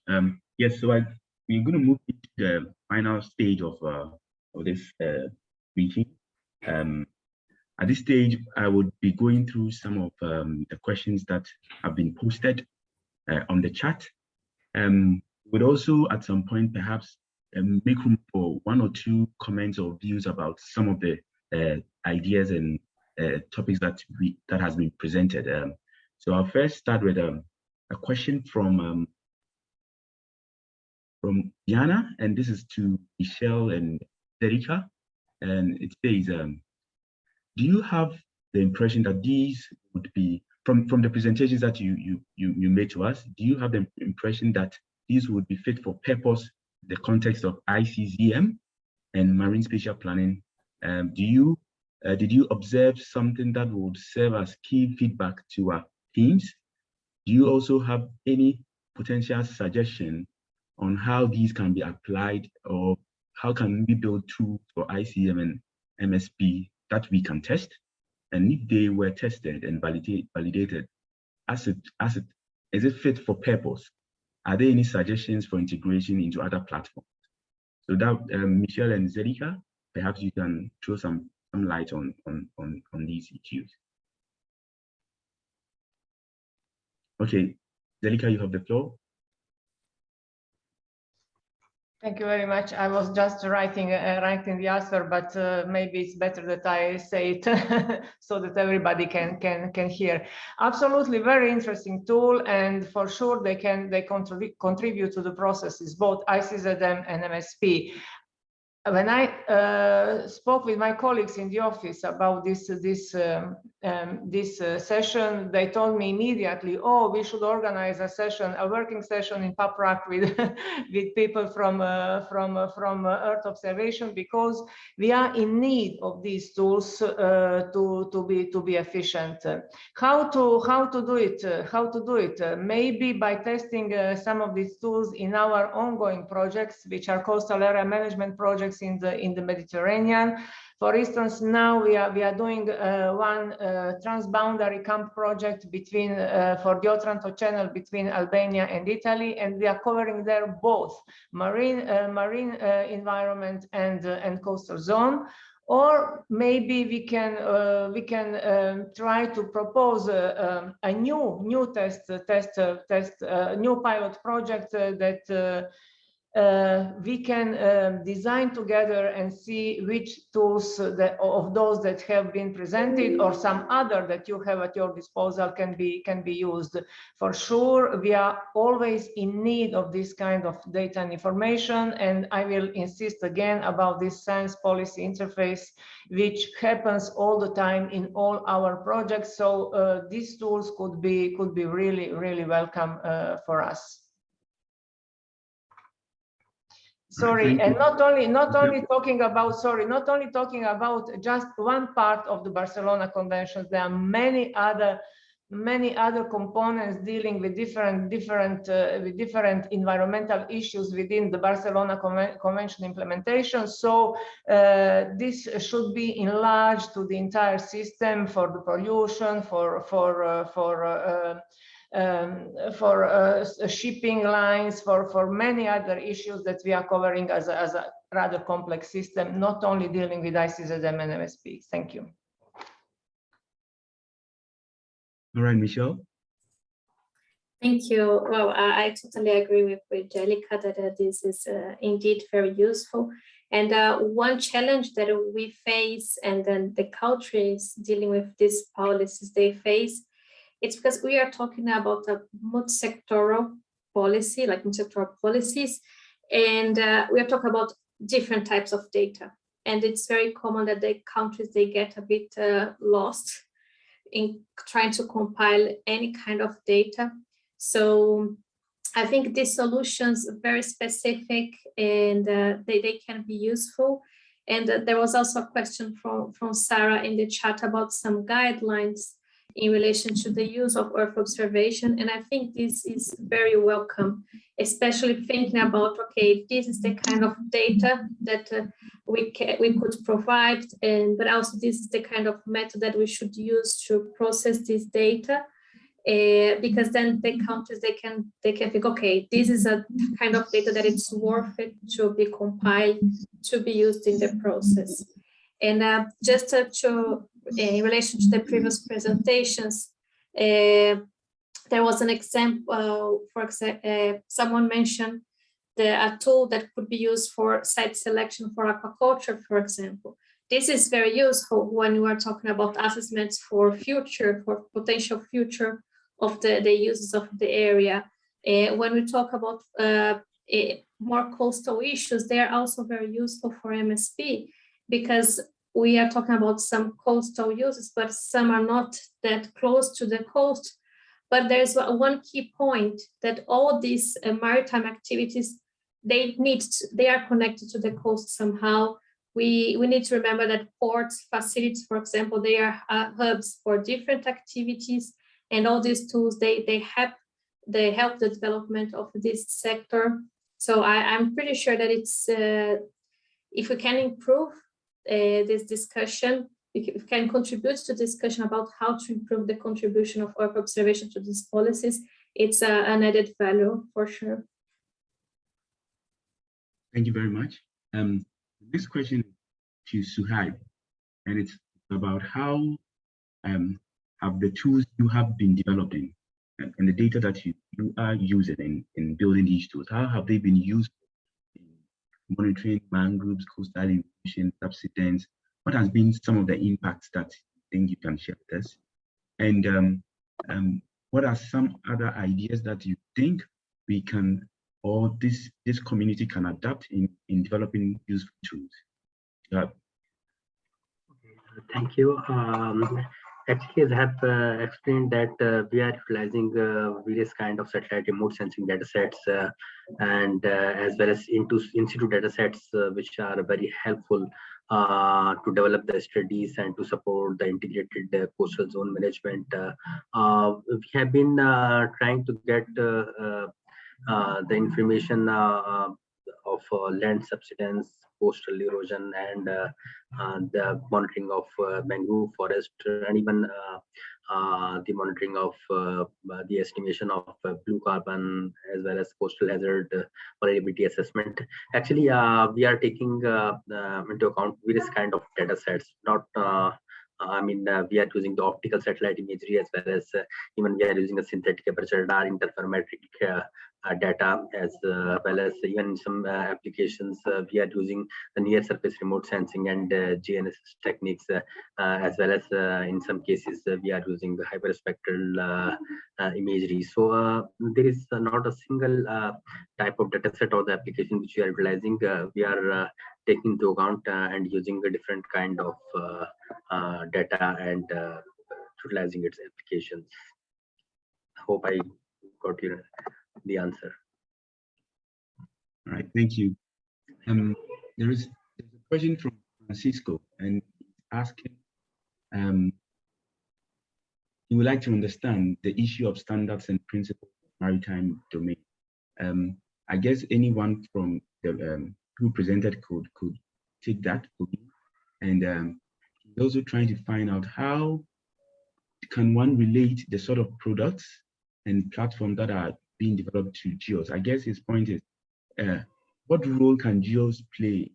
Yes, so we're going to move into the final stage of this meeting. At this stage, I would be going through some of the questions that have been posted on the chat. Would also, at some point, perhaps make room for one or two comments or views about some of the ideas and topics that has been presented. So I'll first start with a question from from Diana, and this is to Michele and Zeljka, and it says, do you have the impression that these would be, from the presentations that you made to us, do you have the impression that these would be fit for purpose in the context of ICZM and marine spatial planning? Did you observe something that would serve as key feedback to our teams? Do you also have any potential suggestion on how these can be applied, or how can we build tools for ICM and MSP that we can test? And if they were tested and validated, is it fit for purpose? Are there any suggestions for integration into other platforms? So that Michele and Zeljka, perhaps you can throw some light on these issues. Okay, Zeljka, you have the floor. Thank you very much. I was just writing the answer, but maybe it's better that I say it so that everybody can hear. Absolutely, very interesting tool, and for sure they contribute to the processes, both ICZM and MSP. When I spoke with my colleagues in the office about this session, they told me immediately, "Oh, we should organize a working session in Paprak with with people from Earth observation, because we are in need of these tools to be efficient." How to do it? Maybe by testing some of these tools in our ongoing projects, which are coastal area management projects in the Mediterranean. For instance, now we are doing one transboundary camp project between for the Otranto Channel between Albania and Italy, and we are covering there both marine environment and coastal zone. Or maybe we can try to propose a new new pilot project that we can design together and see which tools of those that have been presented or some other that you have at your disposal can be used. For sure, we are always in need of this kind of data and information, and I will insist again about this science policy interface, which happens all the time in all our projects. So these tools could be really welcome for us. Sorry, and not only talking about just one part of the Barcelona Conventions. There are many other components dealing with different environmental issues within the Barcelona Convention implementation. So this should be enlarged to the entire system for the pollution, for shipping lines, for many other issues that we are covering as a rather complex system, not only dealing with ICZM and MSP. Thank you. All right, Michele. Thank you. Well, I totally agree with Zeljka that this is indeed very useful. And one challenge that we face, and then the countries dealing with these policies they face, it's because we are talking about a multi-sectoral policy, like multi-sectoral policies, and we are talking about different types of data. And it's very common that the countries, they get a bit lost in trying to compile any kind of data. So I think these solutions are very specific, and they can be useful. And there was also a question from Sarah in the chat about some guidelines in relation to the use of Earth observation. And I think this is very welcome, especially thinking about, okay, this is the kind of data that we could provide, but also this is the kind of method that we should use to process this data, because then the countries, they can think, okay, this is a kind of data that it's worth it to be compiled, to be used in the process. And just in relation to the previous presentations, there was an example, for example, someone mentioned a tool that could be used for site selection for aquaculture, for example. This is very useful when you are talking about assessments for potential future of the uses of the area. When we talk about more coastal issues, they are also very useful for MSP, because we are talking about some coastal uses, but some are not that close to the coast. But there's one key point, that all these maritime activities, they are connected to the coast somehow. We need to remember that ports, facilities, for example, they are hubs for different activities, and all these tools, they help the development of this sector. So I'm pretty sure that it's if we can improve this discussion, we can contribute to discussion about how to improve the contribution of Earth observation to these policies. It's an added value for sure. Thank you very much. This question to Suhaib, and it's about how have the tools you have been developing and the data that you are using in building these tools, how have they been used in monitoring mangroves, coastal erosion, subsidence? What has been some of the impacts that you think you can share with us? And what are some other ideas that you think we can, or this community can adapt in developing useful tools? Thank you. Actually, as I have explained that we are utilizing various kind of satellite remote sensing data sets and as well as in situ data sets, which are very helpful to develop the studies and to support the integrated coastal zone management. We have been trying to get the information of land subsidence, coastal erosion, and the monitoring of mangrove forest, and even the monitoring of the estimation of blue carbon, as well as coastal hazard vulnerability assessment. Actually, we are taking into account various kind of data sets. Not, we are using the optical satellite imagery, as well as even we are using a synthetic aperture radar interferometric data, as well as even some applications we are using the near surface remote sensing and GNSS techniques, as well as in some cases we are using the hyperspectral imagery. So there is not a single type of data set or the application which we are utilizing. We are taking into account and using a different kind of data and utilizing its applications. Hope I got the answer. All right, thank you. There's a question from Francisco, and asking, he would like to understand the issue of standards and principles of maritime domain. I guess anyone from the who presented could take that, and he's also trying to find out how can one relate the sort of products and platforms that are being developed to GEOs. I guess his point is, what role can GEOs play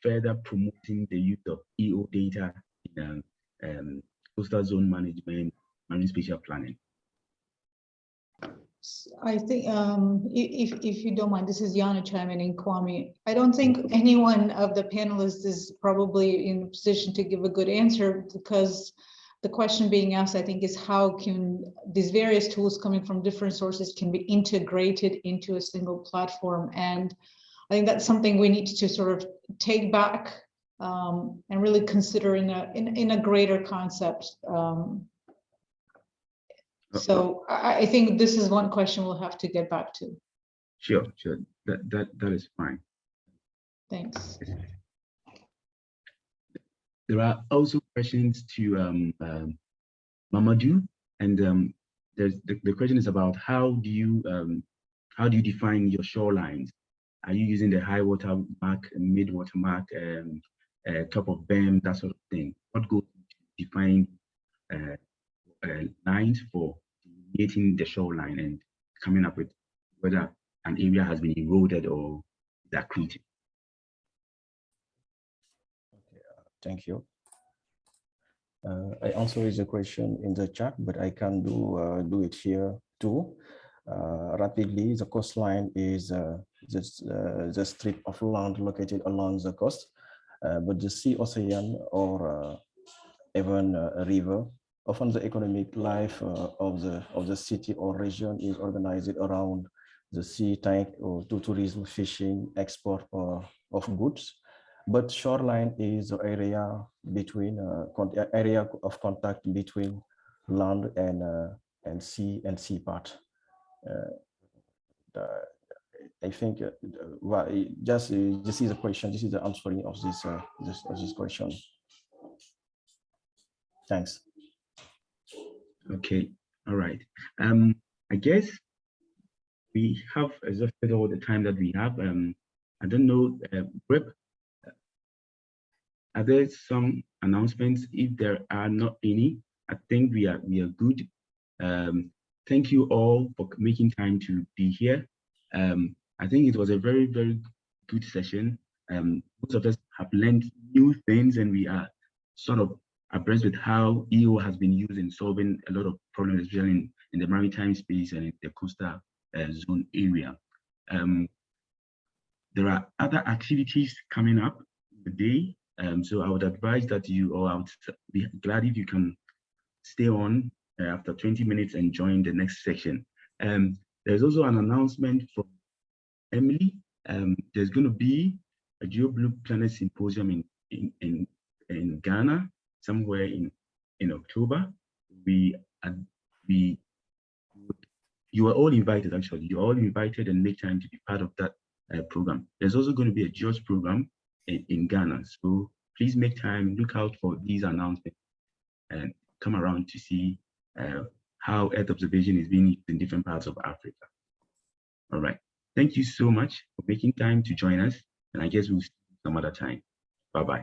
further promoting the use of EO data in coastal zone management, marine spatial planning? I think, if you don't mind, this is Yana chiming in, Kwame. I don't think any one of the panelists is probably in a position to give a good answer, because the question being asked, I think, is how can these various tools coming from different sources can be integrated into a single platform? And I think that's something we need to sort of take back and really consider in a greater concept. So I think this is one question we'll have to get back to. Sure. That is fine. Thanks. There are also questions to Mamadou, and the question is about how do you define your shorelines? Are you using the high water mark, mid water mark, top of berm, that sort of thing? What goes to define lines for creating the shoreline and coming up with whether an area has been eroded or is accreted? Okay, thank you. I also raised a question in the chat, but I can do it here too. Rapidly, the coastline is the strip of land located along the coast, but the sea, ocean, or even a river. Often the economic life of the city or region is organized around the sea tank or to tourism, fishing, export of goods. But shoreline is the area between area of contact between land and sea part. I think well, just this is a question. This is the answering of this question. Thanks. Okay. All right. I guess we have exhausted all the time that we have. I don't know, Rip, are there some announcements? If there are not any, I think we are good. Thank you all for making time to be here. I think it was a very, very good session. Most of us have learned new things, and we are sort of abreast with how EO has been used in solving a lot of problems, especially in the maritime space and in the coastal zone area. There are other activities coming up today. So I would advise that you, or I would be glad if you can stay on after 20 minutes and join the next section. There's also an announcement from Emily. There's going to be a GeoBlue Planet Symposium in Ghana somewhere in October. You are all invited, actually. You're all invited and make time to be part of that program. There's also going to be a GEOS program in Ghana. So please make time, look out for these announcements and come around to see how Earth observation is being used in different parts of Africa. All right. Thank you so much for making time to join us. And I guess we'll see you some other time. Bye-bye.